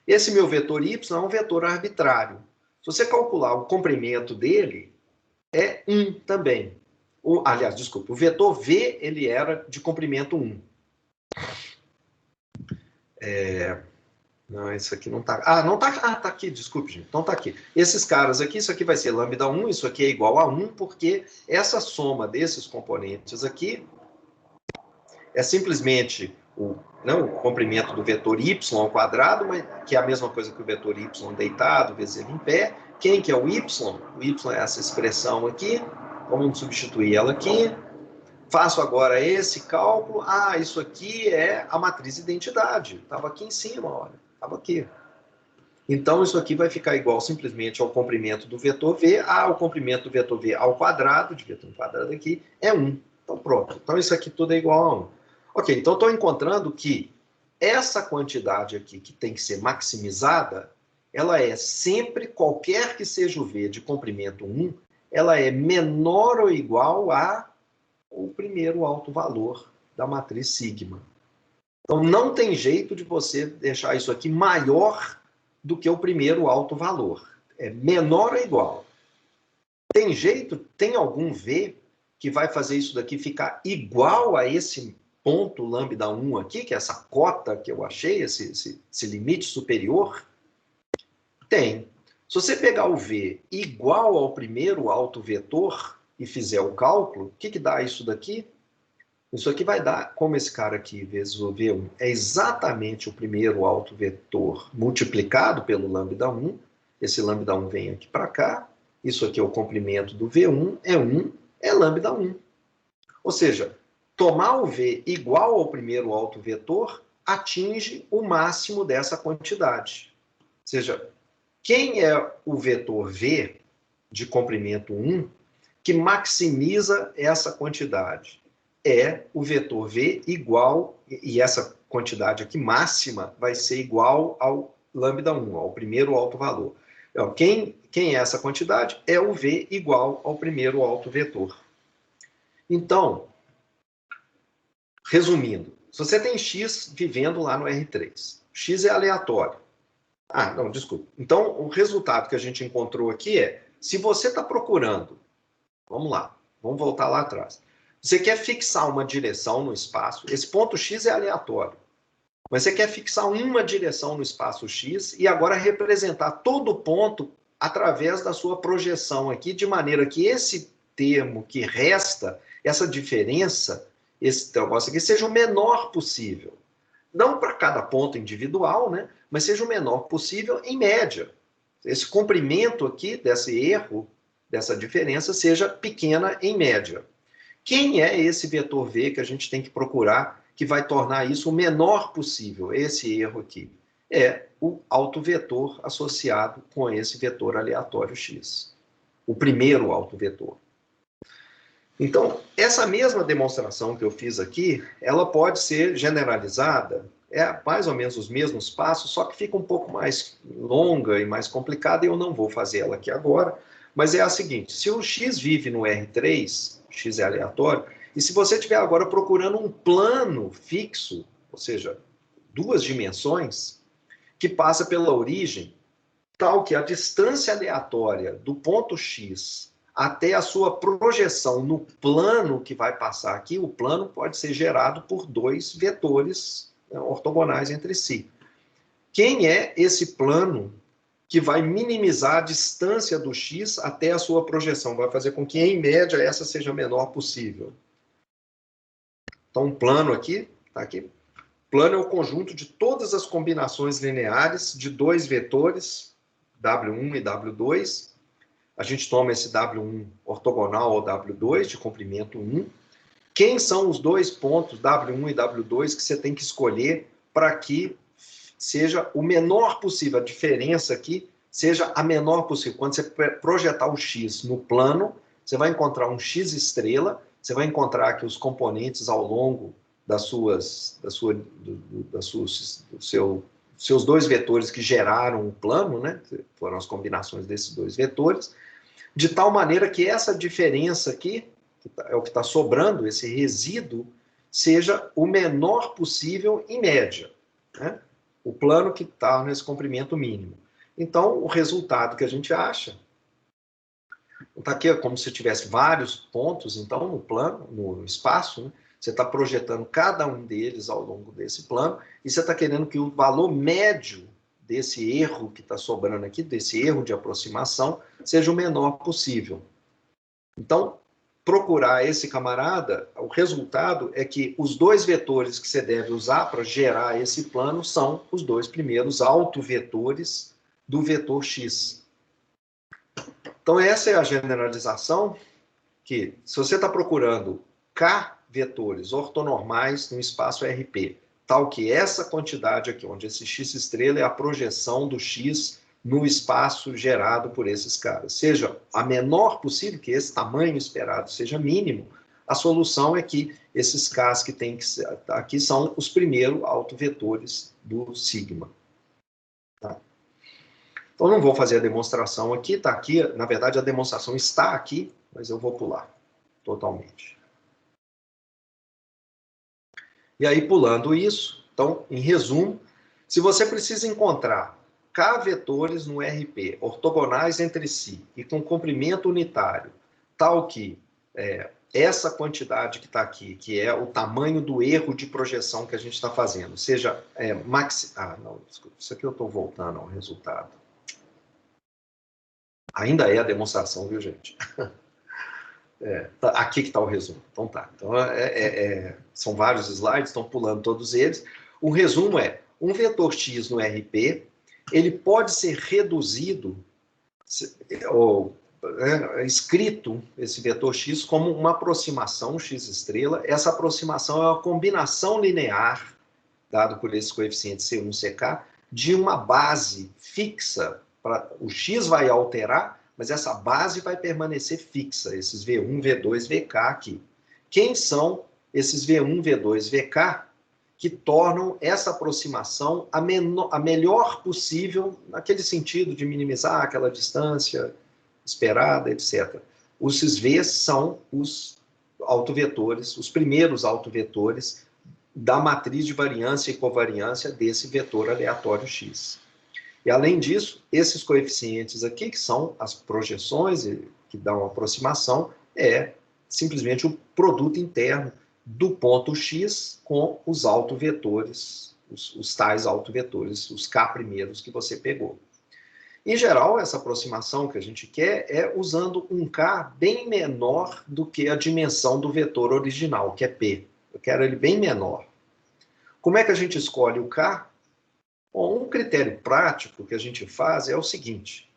esse meu vetor Y é um vetor arbitrário. Se você calcular o comprimento dele, é 1 também. Aliás, desculpa, o vetor V ele era de comprimento 1. Não, isso aqui não está... não está... está aqui, desculpe, gente. Então está aqui. Esses caras aqui, isso aqui vai ser lambda 1, isso aqui é igual a 1, porque essa soma desses componentes aqui é simplesmente o comprimento do vetor y ao quadrado, que é a mesma coisa que o vetor y deitado, vezes ele em pé. Quem que é o y? O y é essa expressão aqui. Vamos substituir ela aqui. Faço agora esse cálculo. Isso aqui é a matriz identidade. Estava aqui em cima, olha. Estava aqui. Então, isso aqui vai ficar igual simplesmente ao comprimento do vetor V. O comprimento do vetor V ao quadrado, devia ter um quadrado aqui, é 1. Então, pronto. Então, isso aqui tudo é igual a 1. Ok, então estou encontrando que essa quantidade aqui que tem que ser maximizada, ela é sempre, qualquer que seja o V de comprimento 1, ela é menor ou igual ao primeiro alto valor da matriz sigma. Então, não tem jeito de você deixar isso aqui maior do que o primeiro alto valor. É menor ou igual. Tem jeito, tem algum V que vai fazer isso daqui ficar igual a esse ponto lambda 1 aqui, que é essa cota que eu achei, esse limite superior? Tem. Se você pegar o V igual ao primeiro autovetor e fizer o cálculo, o que dá isso daqui? Isso aqui vai dar, como esse cara aqui, vezes o V1, é exatamente o primeiro autovetor multiplicado pelo lambda 1. Esse lambda 1 vem aqui para cá. Isso aqui é o comprimento do V1, é 1, é lambda 1. Ou seja, tomar o V igual ao primeiro autovetor atinge o máximo dessa quantidade. Ou seja, quem é o vetor V de comprimento 1 que maximiza essa quantidade? É o vetor V igual, e essa quantidade aqui máxima vai ser igual ao λ1, ao primeiro alto valor. Então, quem é essa quantidade? É o V igual ao primeiro alto vetor. Então, resumindo, se você tem X vivendo lá no R3, X é aleatório. Ah, não, desculpa. Então, o resultado que a gente encontrou aqui é, se você está procurando, vamos lá, vamos voltar lá atrás. Você quer fixar uma direção no espaço, esse ponto X é aleatório, mas você quer fixar uma direção no espaço X e agora representar todo ponto através da sua projeção aqui, de maneira que esse termo que resta, essa diferença, esse negócio aqui, seja o menor possível. Não para cada ponto individual, né? Mas seja o menor possível em média. Esse comprimento aqui, desse erro, dessa diferença, seja pequena em média. Quem é esse vetor V que a gente tem que procurar que vai tornar isso o menor possível, esse erro aqui? É o autovetor associado com esse vetor aleatório X. O primeiro autovetor. Então, essa mesma demonstração que eu fiz aqui, ela pode ser generalizada, é mais ou menos os mesmos passos, só que fica um pouco mais longa e mais complicada, e eu não vou fazer ela aqui agora, mas é a seguinte, se o X vive no R3, X é aleatório, e se você estiver agora procurando um plano fixo, ou seja, duas dimensões, que passa pela origem, tal que a distância aleatória do ponto X até a sua projeção no plano que vai passar aqui, o plano pode ser gerado por dois vetores ortogonais entre si. Quem é esse plano que vai minimizar a distância do X até a sua projeção? Vai fazer com que, em média, essa seja a menor possível. Então, um plano aqui, tá aqui. Plano é o conjunto de todas as combinações lineares de dois vetores, W1 e W2. A gente toma esse W1 ortogonal ao W2, de comprimento 1. Quem são os dois pontos, W1 e W2, que você tem que escolher para que seja o menor possível, a diferença aqui seja a menor possível. Quando você projetar o X no plano, você vai encontrar um X estrela, você vai encontrar que os componentes ao longo dos seus dois vetores que geraram o plano, né? Foram as combinações desses dois vetores, de tal maneira que essa diferença aqui, que é o que está sobrando, esse resíduo, seja o menor possível em média, né? O plano que está nesse comprimento mínimo. Então, o resultado que a gente acha, está aqui como se tivesse vários pontos, então, no plano, no espaço, né? Você está projetando cada um deles ao longo desse plano, e você está querendo que o valor médio desse erro que está sobrando aqui, desse erro de aproximação, seja o menor possível. Então, procurar esse camarada, o resultado é que os dois vetores que você deve usar para gerar esse plano são os dois primeiros autovetores do vetor X. Então, essa é a generalização que, se você está procurando K vetores ortonormais no espaço RP, tal que essa quantidade aqui, onde esse X estrela é a projeção do X no espaço gerado por esses caras, seja a menor possível, que esse tamanho esperado seja mínimo, a solução é que esses Ks que tem que ser aqui são os primeiros autovetores do sigma. Tá? Então, não vou fazer a demonstração aqui, está aqui, na verdade a demonstração está aqui, mas eu vou pular totalmente. E aí, pulando isso, então, em resumo, se você precisa encontrar K vetores no RP ortogonais entre si e com comprimento unitário, tal que essa quantidade que está aqui, que é o tamanho do erro de projeção que a gente está fazendo, seja não, desculpa, isso aqui eu estou voltando ao resultado. Ainda é a demonstração, viu, gente? Aqui que está o resumo. Então tá. Então, são vários slides, estão pulando todos eles. O resumo é, um vetor X no RP, ele pode ser reduzido, ou escrito, esse vetor X, como uma aproximação X estrela. Essa aproximação é uma combinação linear, dado por esse coeficiente C1, CK, de uma base fixa, o X vai alterar, mas essa base vai permanecer fixa, esses V1, V2, VK aqui. Quem são esses V1, V2, VK que tornam essa aproximação a melhor possível, naquele sentido de minimizar aquela distância esperada, etc. Os Vs são os autovetores, os primeiros autovetores da matriz de variância e covariância desse vetor aleatório X. E, além disso, esses coeficientes aqui, que são as projeções que dão a aproximação, é simplesmente o produto interno do ponto X com os autovetores, os tais autovetores, os K primeiros que você pegou. Em geral, essa aproximação que a gente quer é usando um K bem menor do que a dimensão do vetor original, que é P. Eu quero ele bem menor. Como é que a gente escolhe o K? Bom, um critério prático que a gente faz é o seguinte: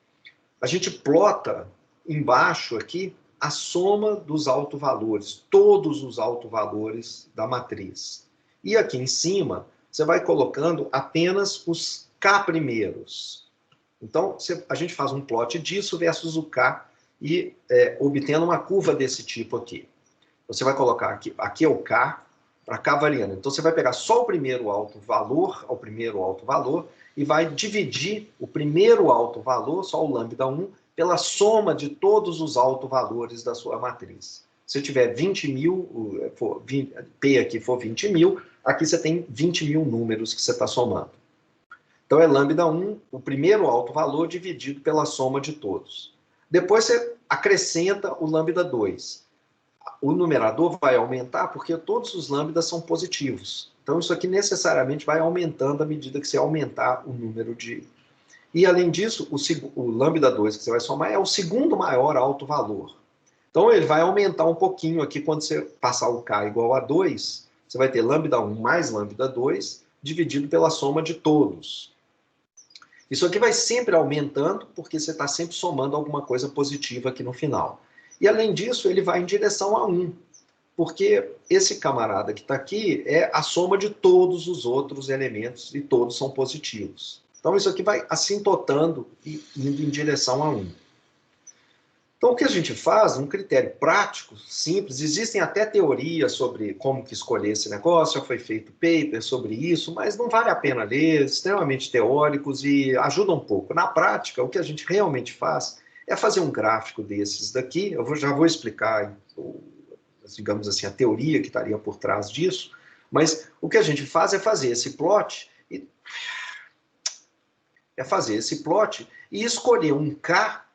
a gente plota embaixo aqui a soma dos autovalores, todos os autovalores da matriz. E aqui em cima, você vai colocando apenas os K primeiros. Então, a gente faz um plot disso versus o K e obtendo uma curva desse tipo aqui. Você vai colocar aqui é o K, para K variando. Então, você vai pegar só o primeiro autovalor, e vai dividir o primeiro autovalor, só o lambda 1, pela soma de todos os autovalores da sua matriz. Se tiver 20.000, P aqui for 20.000, aqui você tem 20.000 números que você está somando. Então, é lambda 1, o primeiro autovalor dividido pela soma de todos. Depois, você acrescenta o lambda 2. O numerador vai aumentar porque todos os lambdas são positivos. Então, isso aqui necessariamente vai aumentando à medida que você aumentar o número de... E, além disso, o lambda 2 que você vai somar é o segundo maior autovalor. Então, ele vai aumentar um pouquinho aqui quando você passar o K igual a 2, você vai ter lambda 1 mais lambda 2 dividido pela soma de todos. Isso aqui vai sempre aumentando porque você está sempre somando alguma coisa positiva aqui no final. E, além disso, ele vai em direção a 1, porque esse camarada que está aqui é a soma de todos os outros elementos e todos são positivos. Então, isso aqui vai assintotando e indo em direção a 1. Então, o que a gente faz, um critério prático, simples, existem até teorias sobre como que escolher esse negócio, já foi feito paper sobre isso, mas não vale a pena ler, extremamente teóricos e ajuda um pouco. Na prática, o que a gente realmente faz é fazer um gráfico desses daqui, já vou explicar, digamos assim, a teoria que estaria por trás disso, mas o que a gente faz é fazer esse plot e escolher um K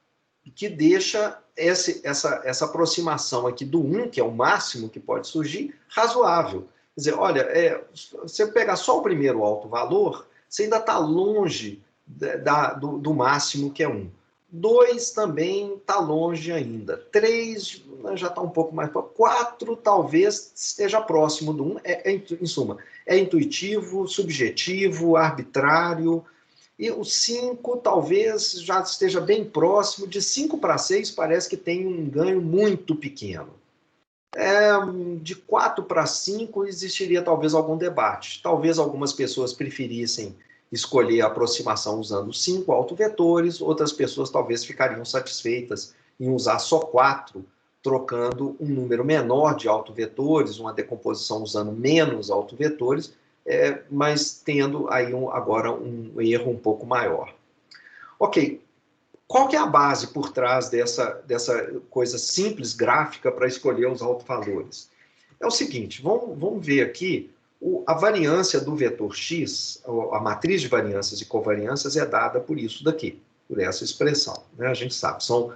que deixa essa aproximação aqui do 1, que é o máximo que pode surgir, razoável. Quer dizer, olha, você pegar só o primeiro autovalor, você ainda está longe do máximo, que é 1. 2 também está longe ainda. 3 já está um pouco mais... 4 talvez esteja próximo do 1. Em suma, é intuitivo, subjetivo, arbitrário. E o 5 talvez já esteja bem próximo. De 5 para 6 parece que tem um ganho muito pequeno. De 4 para 5 existiria talvez algum debate. Talvez algumas pessoas preferissem escolher a aproximação usando 5 autovetores, outras pessoas talvez ficariam satisfeitas em usar só 4, trocando um número menor de autovetores, uma decomposição usando menos autovetores, mas tendo aí agora um erro um pouco maior. Ok, qual que é a base por trás dessa coisa simples, gráfica, para escolher os autovalores? É o seguinte, vamos ver aqui, a variância do vetor x, a matriz de variâncias e covariâncias é dada por isso daqui, por essa expressão. Né? A gente sabe, são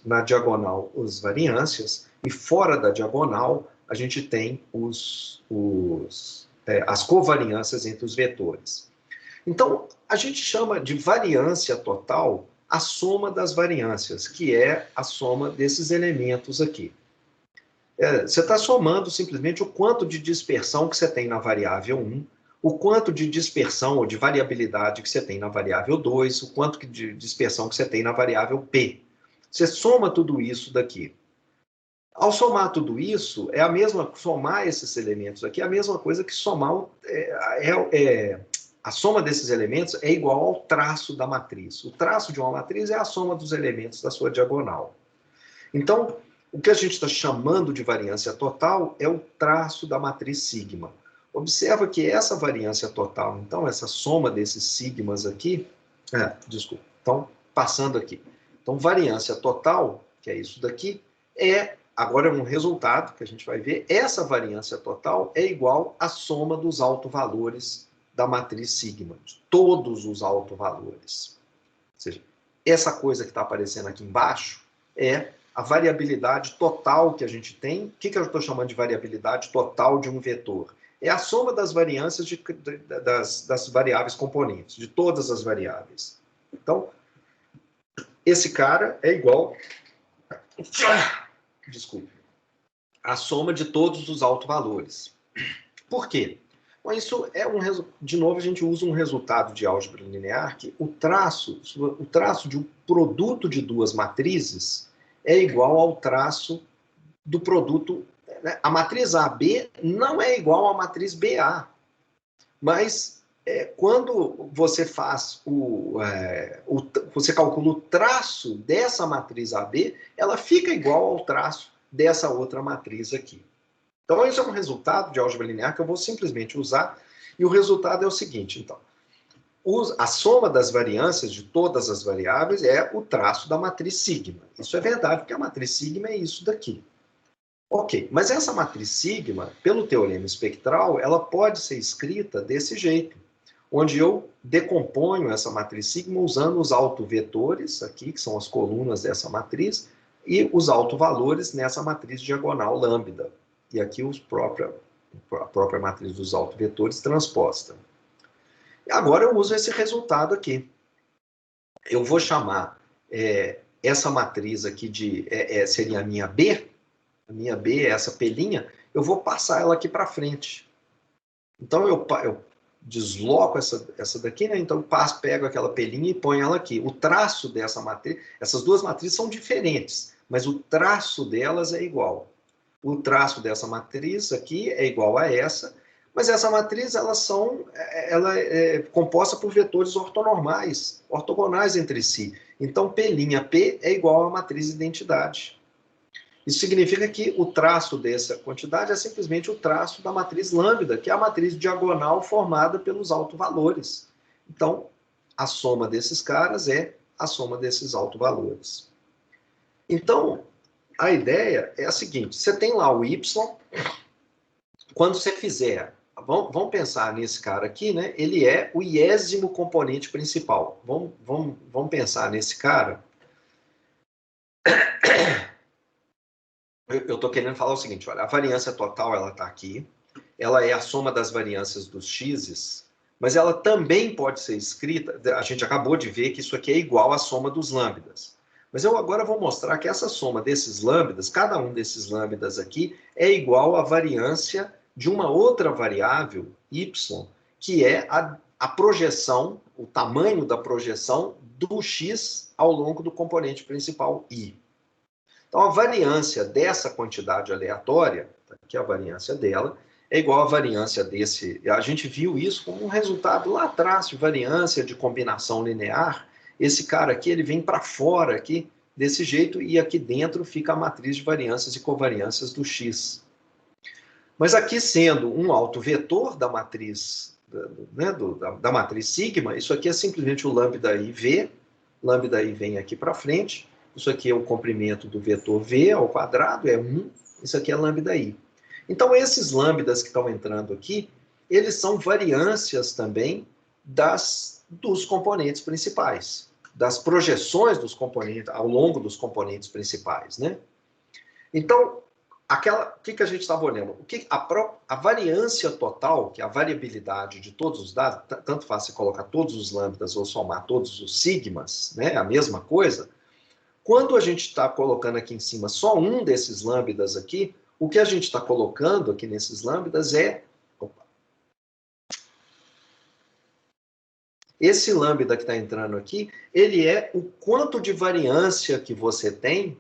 na diagonal as variâncias, e fora da diagonal a gente tem as covariâncias entre os vetores. Então, a gente chama de variância total a soma das variâncias, que é a soma desses elementos aqui. Você está somando simplesmente o quanto de dispersão que você tem na variável 1, o quanto de dispersão ou de variabilidade que você tem na variável 2, o quanto de dispersão que você tem na variável P. Você soma tudo isso daqui. Ao somar tudo isso, somar esses elementos aqui é a mesma coisa que somar a soma desses elementos é igual ao traço da matriz. O traço de uma matriz é a soma dos elementos da sua diagonal. Então, o que a gente está chamando de variância total é o traço da matriz sigma. Observa que essa variância total, então, essa soma desses sigmas aqui, desculpa, então, passando aqui. Então, variância total, que é isso daqui, agora é um resultado que a gente vai ver, essa variância total é igual à soma dos autovalores da matriz sigma, de todos os autovalores. Ou seja, essa coisa que está aparecendo aqui embaixo é a variabilidade total que a gente tem. O que eu estou chamando de variabilidade total de um vetor? É a soma das variâncias das variáveis componentes, de todas as variáveis. Então, esse cara é igual... Desculpe. A soma de todos os autovalores. Por quê? Bom, isso é de novo, a gente usa um resultado de álgebra linear que o traço de um produto de duas matrizes é igual ao traço do produto, né? A matriz AB não é igual à matriz BA, mas quando você você calcula o traço dessa matriz AB, ela fica igual ao traço dessa outra matriz aqui. Então, isso é um resultado de álgebra linear que eu vou simplesmente usar, e o resultado é o seguinte, então. A soma das variâncias de todas as variáveis é o traço da matriz sigma. Isso é verdade, porque a matriz sigma é isso daqui. Ok, mas essa matriz sigma, pelo teorema espectral, ela pode ser escrita desse jeito, onde eu decomponho essa matriz sigma usando os autovetores aqui, que são as colunas dessa matriz, e os autovalores nessa matriz diagonal lambda. E aqui a própria matriz dos autovetores transposta. Agora eu uso esse resultado aqui. Eu vou chamar essa matriz aqui seria a minha B. A minha B é essa pelinha. Eu vou passar ela aqui para frente. Então eu desloco essa daqui, né? Então eu pego aquela pelinha e ponho ela aqui. O traço dessa matriz, essas duas matrizes são diferentes, mas o traço delas é igual. O traço dessa matriz aqui é igual a essa, mas essa matriz ela é composta por vetores ortonormais, ortogonais entre si. Então, P' é igual à matriz identidade. Isso significa que o traço dessa quantidade é simplesmente o traço da matriz lambda, que é a matriz diagonal formada pelos autovalores. Então, a soma desses caras é a soma desses autovalores. Então, a ideia é a seguinte, você tem lá o y, quando você fizer, vamos pensar nesse cara aqui, né? Ele é o iésimo componente principal. Vamos pensar nesse cara. Eu estou querendo falar o seguinte, olha, a variância total, ela está aqui, ela é a soma das variâncias dos x's, mas ela também pode ser escrita, a gente acabou de ver que isso aqui é igual à soma dos lambdas. Mas eu agora vou mostrar que essa soma desses lambdas, cada um desses lambdas aqui, é igual à variância de uma outra variável, y, que é a projeção, o tamanho da projeção do x ao longo do componente principal, i. Então, a variância dessa quantidade aleatória, que é a variância dela, é igual à variância desse... A gente viu isso como um resultado lá atrás de variância de combinação linear. Esse cara aqui, ele vem para fora aqui, desse jeito, e aqui dentro fica a matriz de variâncias e covariâncias do x. Mas aqui sendo um autovetor da matriz, né, da matriz sigma, isso aqui é simplesmente o lambda i v, lambda i vem aqui para frente, isso aqui é o comprimento do vetor v ao quadrado, é 1, isso aqui é lambda i. Então, esses lambdas que estão entrando aqui, eles são variâncias também dos componentes principais, das projeções dos componentes, ao longo dos componentes principais, né? Então, o que a gente estava olhando? A variância total, que é a variabilidade de todos os dados, tanto faz se colocar todos os lambdas ou somar todos os sigmas, né? A mesma coisa. Quando a gente está colocando aqui em cima só um desses lambdas aqui, o que a gente está colocando aqui nesses lambdas é... Esse lambda que está entrando aqui, ele é o quanto de variância que você tem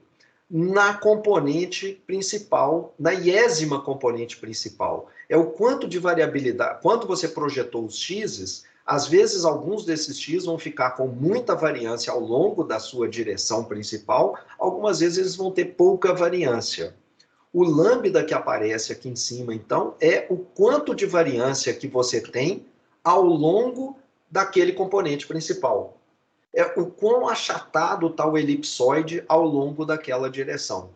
na componente principal, na iésima componente principal. É o quanto de variabilidade, quando você projetou os x's, Às vezes, alguns desses x vão ficar com muita variância ao longo da sua direção principal, algumas vezes eles vão ter pouca variância. O lambda que aparece aqui em cima, então, é o quanto de variância que você tem ao longo daquele componente principal. É o quão achatado está o elipsoide ao longo daquela direção.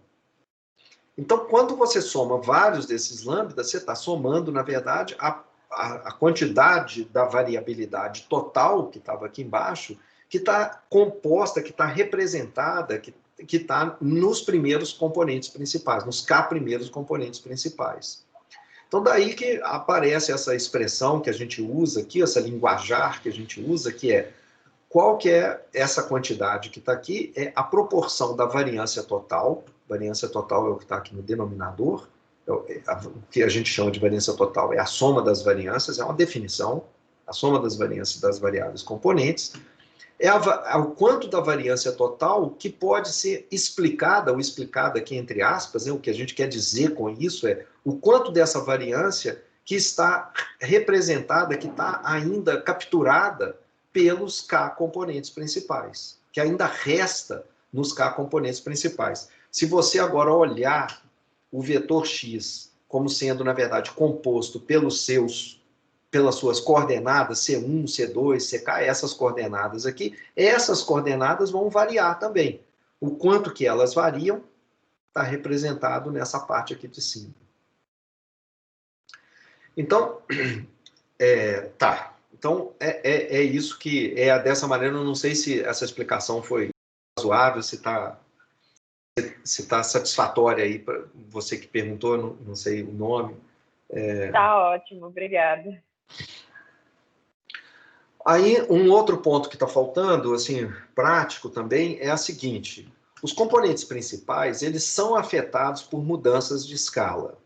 Então, quando você soma vários desses lambdas, você está somando, na verdade, a quantidade da variabilidade total, que estava aqui embaixo, que está composta, que está representada, que está nos primeiros componentes principais, nos K primeiros componentes principais. Então, daí que aparece essa expressão que a gente usa aqui, essa linguajar que a gente usa, que é qual que é essa quantidade que está aqui? É a proporção da variância total é o que está aqui no denominador, o que a gente chama de variância total é a soma das variâncias, é uma definição, a soma das variâncias das variáveis componentes, é o quanto da variância total que pode ser explicada, ou explicada aqui entre aspas, né, o que a gente quer dizer com isso é o quanto dessa variância que está representada, que está ainda capturada pelos K componentes principais, que ainda resta nos K componentes principais. Se você agora olhar o vetor x como sendo, na verdade, composto pelas suas coordenadas, C1, C2, CK, essas coordenadas vão variar também. O quanto que elas variam está representado nessa parte aqui de cima. Então, tá. Então, é isso que é dessa maneira. Eu não sei se essa explicação foi razoável, se está satisfatória aí para você que perguntou, não sei o nome. Tá ótimo, obrigada. Aí, um outro ponto que está faltando, assim, prático também, é a seguinte: os componentes principais, eles são afetados por mudanças de escala.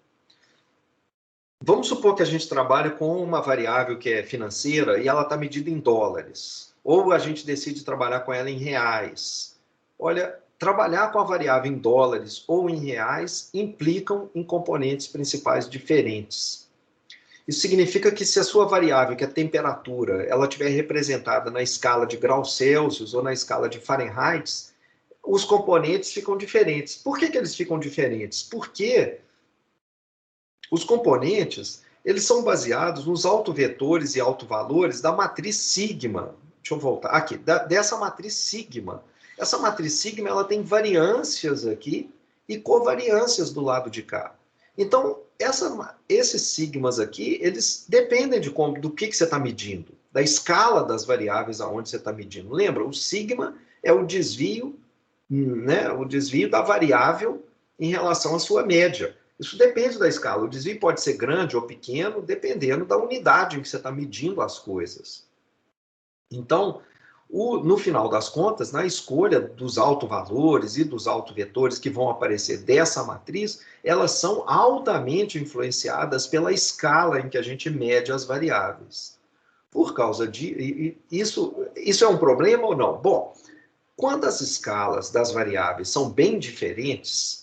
Vamos supor que a gente trabalhe com uma variável que é financeira e ela está medida em dólares. Ou a gente decide trabalhar com ela em reais. Olha, trabalhar com a variável em dólares ou em reais implicam em componentes principais diferentes. Isso significa que se a sua variável, que é a temperatura, ela estiver representada na escala de graus Celsius ou na escala de Fahrenheit, os componentes ficam diferentes. Por que eles ficam diferentes? Porque os componentes, eles são baseados nos autovetores e autovalores da matriz sigma. Deixa eu voltar aqui, dessa matriz sigma. Essa matriz sigma, ela tem variâncias aqui e covariâncias do lado de cá. Então, esses sigmas aqui, eles dependem do que você está medindo, da escala das variáveis aonde você está medindo. Lembra, o sigma é o desvio, né, o desvio da variável em relação à sua média. Isso depende da escala. O desvio pode ser grande ou pequeno, dependendo da unidade em que você está medindo as coisas. Então, no final das contas, na escolha dos autovalores e dos autovetores que vão aparecer dessa matriz, elas são altamente influenciadas pela escala em que a gente mede as variáveis. Por causa de isso é um problema ou não? Bom, quando as escalas das variáveis são bem diferentes,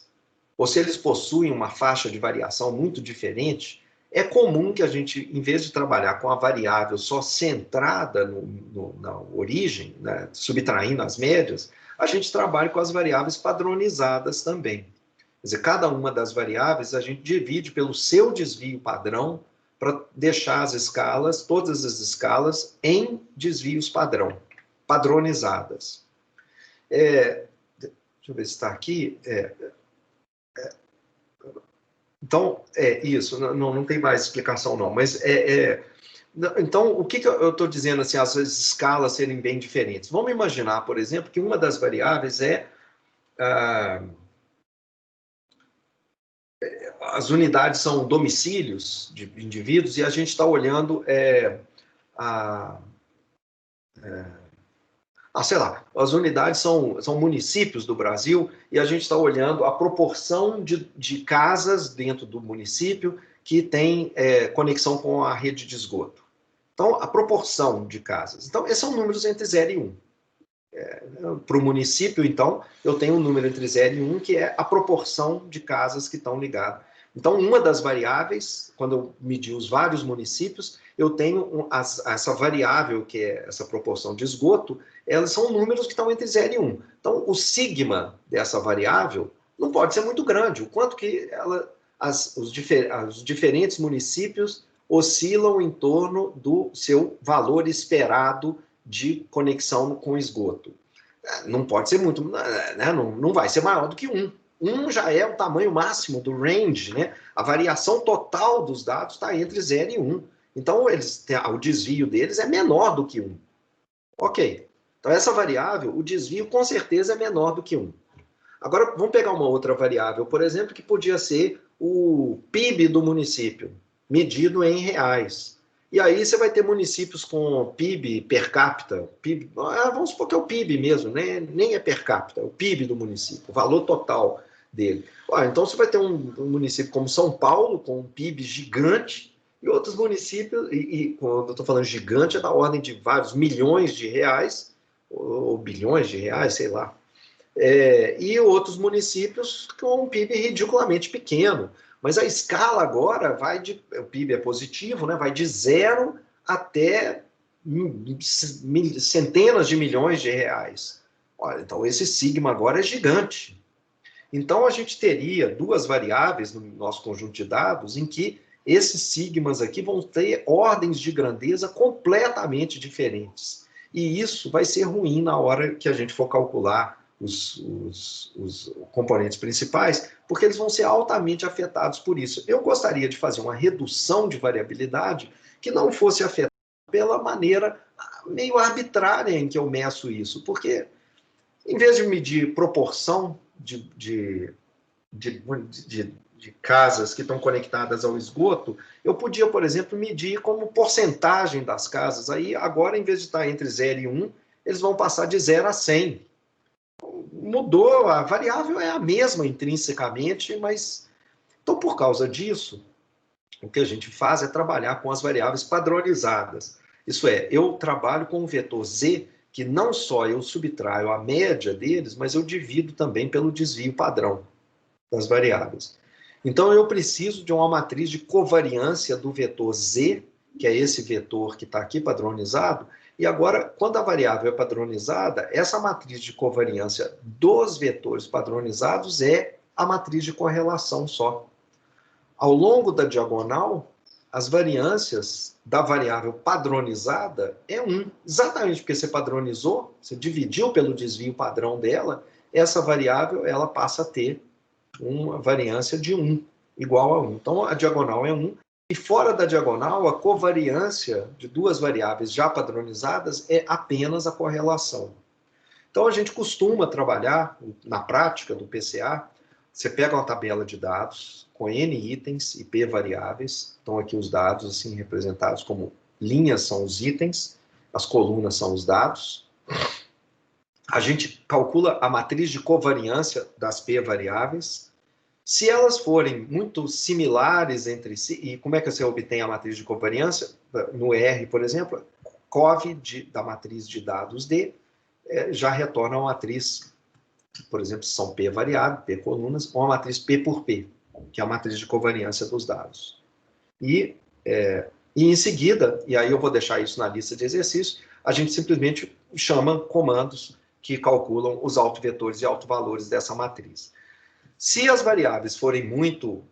ou se eles possuem uma faixa de variação muito diferente, é comum que a gente, em vez de trabalhar com a variável só centrada na origem, né, subtraindo as médias, a gente trabalhe com as variáveis padronizadas também. Quer dizer, cada uma das variáveis a gente divide pelo seu desvio padrão para deixar as escalas, todas as escalas, em desvios padronizadas. Deixa eu ver se está aqui. Então, isso, não tem mais explicação não, mas então, o que eu estou dizendo, assim, as escalas serem bem diferentes? Vamos imaginar, por exemplo, que uma das variáveis as unidades são domicílios de indivíduos e a gente está olhando sei lá, as unidades são municípios do Brasil e a gente está olhando a proporção de casas dentro do município que tem conexão com a rede de esgoto. Então, a proporção de casas. Então, esses são números entre 0 e 1. Para o município, então, eu tenho um número entre 0 e 1, que é a proporção de casas que estão ligadas. Então, uma das variáveis, quando eu medir os vários municípios, eu tenho essa variável, que é essa proporção de esgoto, elas são números que estão entre 0 e 1. Então, o sigma dessa variável não pode ser muito grande. O quanto que os diferentes municípios oscilam em torno do seu valor esperado de conexão com esgoto. Não pode ser muito, né? Não vai ser maior do que 1. 1 já é o tamanho máximo do range, né? A variação total dos dados está entre 0 e 1. Então, o desvio deles é menor do que 1. Ok. Então, essa variável, o desvio com certeza é menor do que 1. Agora, vamos pegar uma outra variável, por exemplo, que podia ser o PIB do município, medido em reais. E aí você vai ter municípios com PIB per capita, PIB, vamos supor que é o PIB mesmo, né? Nem é per capita, é o PIB do município, o valor total dele. Então você vai ter um município como São Paulo, com um PIB gigante, e outros municípios, e quando eu estou falando gigante, é da ordem de vários milhões de reais, ou bilhões de reais, sei lá. E outros municípios com um PIB ridiculamente pequeno. Mas a escala agora o PIB é positivo, né? Vai de 0 até centenas de milhões de reais. Olha, então esse sigma agora é gigante. Então a gente teria duas variáveis no nosso conjunto de dados em que esses sigmas aqui vão ter ordens de grandeza completamente diferentes. E isso vai ser ruim na hora que a gente for calcular os componentes principais, porque eles vão ser altamente afetados por isso. Eu gostaria de fazer uma redução de variabilidade que não fosse afetada pela maneira meio arbitrária em que eu meço isso, porque em vez de medir proporção de casas que estão conectadas ao esgoto, eu podia, por exemplo, medir como porcentagem das casas. Aí, agora, em vez de estar entre 0 e 1, eles vão passar de 0 a 100. Mudou, a variável é a mesma intrinsecamente, mas... Então, por causa disso, o que a gente faz é trabalhar com as variáveis padronizadas. Isso é, eu trabalho com o vetor Z, que não só eu subtraio a média deles, mas eu divido também pelo desvio padrão das variáveis. Então, eu preciso de uma matriz de covariância do vetor Z, que é esse vetor que está aqui padronizado, e agora, quando a variável é padronizada, essa matriz de covariância dos vetores padronizados é a matriz de correlação só. Ao longo da diagonal, as variâncias da variável padronizada é 1. Exatamente porque você padronizou, você dividiu pelo desvio padrão dela, essa variável ela passa a ter uma variância de 1, igual a 1. Então, a diagonal é 1. E fora da diagonal, a covariância de duas variáveis já padronizadas é apenas a correlação. Então, a gente costuma trabalhar, na prática do PCA, você pega uma tabela de dados com N itens e P variáveis. Estão aqui os dados assim representados como linhas são os itens, as colunas são os dados. A gente calcula a matriz de covariância das P variáveis. Se elas forem muito similares entre si, e como é que você obtém a matriz de covariância? No R, por exemplo, cov da matriz de dados D já retorna uma matriz, por exemplo, são P variável, P colunas, ou uma matriz P por P, que é a matriz de covariância dos dados. E em seguida, e aí eu vou deixar isso na lista de exercícios, a gente simplesmente chama comandos que calculam os autovetores e autovalores dessa matriz. Se as variáveis forem muito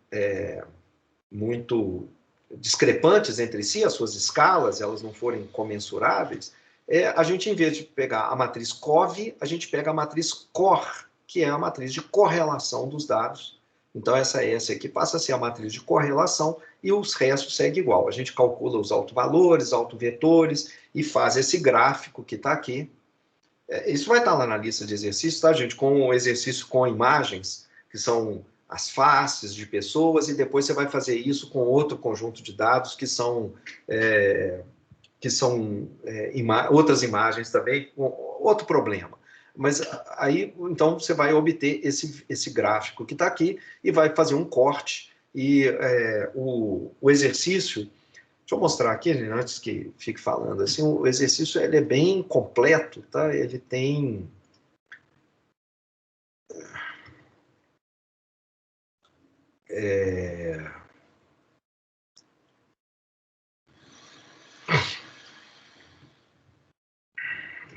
discrepantes entre si, as suas escalas, elas não forem comensuráveis, a gente, em vez de pegar a matriz COV, a gente pega a matriz COR, que é a matriz de correlação dos dados. Então, essa aqui passa a ser a matriz de correlação e os restos seguem igual. A gente calcula os autovalores, autovetores e faz esse gráfico que está aqui. Isso vai estar lá na lista de exercícios, tá, gente? Com o exercício com imagens, que são as faces de pessoas, e depois você vai fazer isso com outro conjunto de dados que são outras imagens também, outro problema. Mas aí, então, você vai obter esse gráfico que está aqui e vai fazer um corte. E o exercício, deixa eu mostrar aqui, antes que fique falando, assim, o exercício ele é bem completo, tá? Ele tem...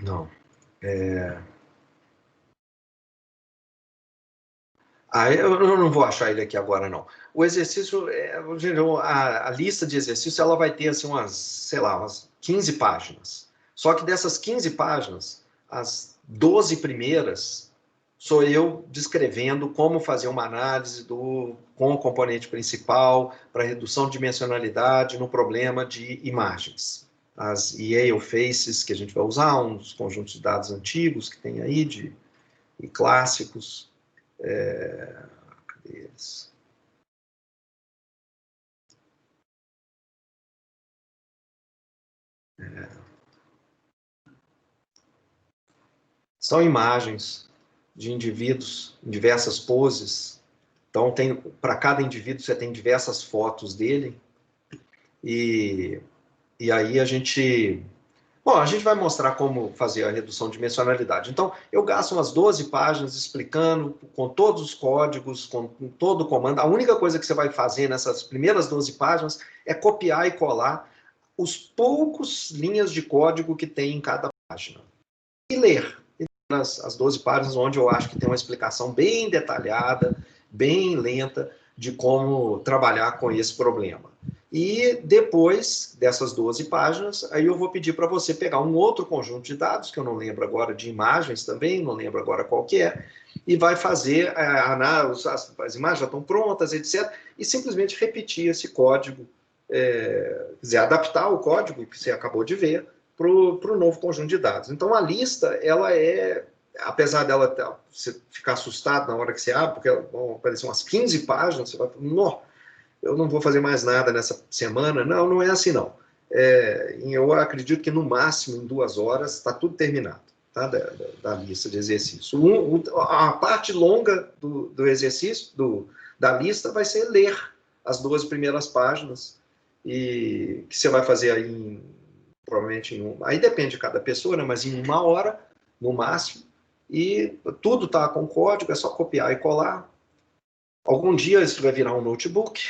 Não. Eu não vou achar ele aqui agora, não. O exercício, a lista de exercícios, ela vai ter, assim, sei lá, umas 15 páginas. Só que dessas 15 páginas, as 12 primeiras, sou eu descrevendo como fazer uma análise com o componente principal para redução de dimensionalidade no problema de imagens. As Yale Faces, que a gente vai usar, uns conjuntos de dados antigos que tem aí, e clássicos. Cadê eles? São imagens de indivíduos em diversas poses. Então, para cada indivíduo, você tem diversas fotos dele. E aí a gente vai mostrar como fazer a redução de dimensionalidade. Então, eu gasto umas 12 páginas explicando com todos os códigos, com todo o comando. A única coisa que você vai fazer nessas primeiras 12 páginas é copiar e colar os poucos linhas de código que tem em cada página. E ler as 12 páginas, onde eu acho que tem uma explicação bem detalhada, bem lenta, de como trabalhar com esse problema. E depois dessas 12 páginas, aí eu vou pedir para você pegar um outro conjunto de dados, que eu não lembro agora, de imagens também, não lembro agora qual que é, e vai fazer as imagens já estão prontas, etc., e simplesmente repetir esse código, quer dizer, adaptar o código que você acabou de ver para o novo conjunto de dados. Então, a lista, ela apesar dela você ficar assustado na hora que você abre, porque vão aparecer umas 15 páginas, você vai falar, eu não vou fazer mais nada nessa semana. Não é assim, não. Eu acredito que, no máximo, em 2 horas, está tudo terminado, tá? Da lista de exercício. A parte longa do exercício, da lista, vai ser ler as 12 primeiras páginas, e que você vai fazer aí, provavelmente, aí depende de cada pessoa, né? Mas em 1 hora, no máximo, e tudo está com código, é só copiar e colar. Algum dia isso vai virar um notebook.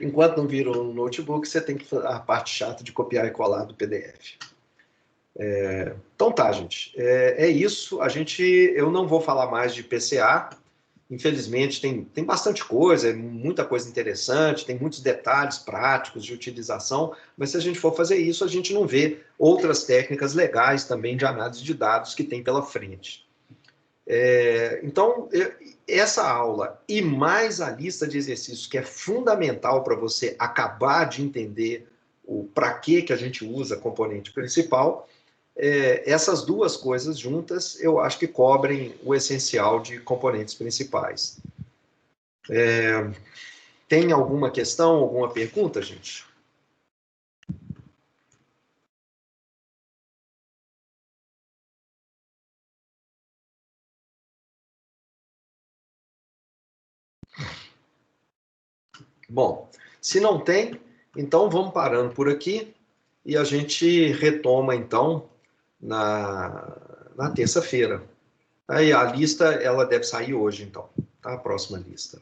Enquanto não vira um notebook, você tem que fazer a parte chata de copiar e colar do PDF. Então tá, gente. É isso. Eu não vou falar mais de PCA. Infelizmente, tem bastante coisa, muita coisa interessante, tem muitos detalhes práticos de utilização, mas se a gente for fazer isso, a gente não vê outras técnicas legais também de análise de dados que tem pela frente. Então, essa aula e mais a lista de exercícios, que é fundamental para você acabar de entender para que a gente usa componente principal, essas duas coisas juntas, eu acho que cobrem o essencial de componentes principais. Tem alguma questão, alguma pergunta, gente? Bom, se não tem, então vamos parando por aqui e a gente retoma, então, na terça-feira. Aí a lista, ela deve sair hoje, então, tá? A próxima lista.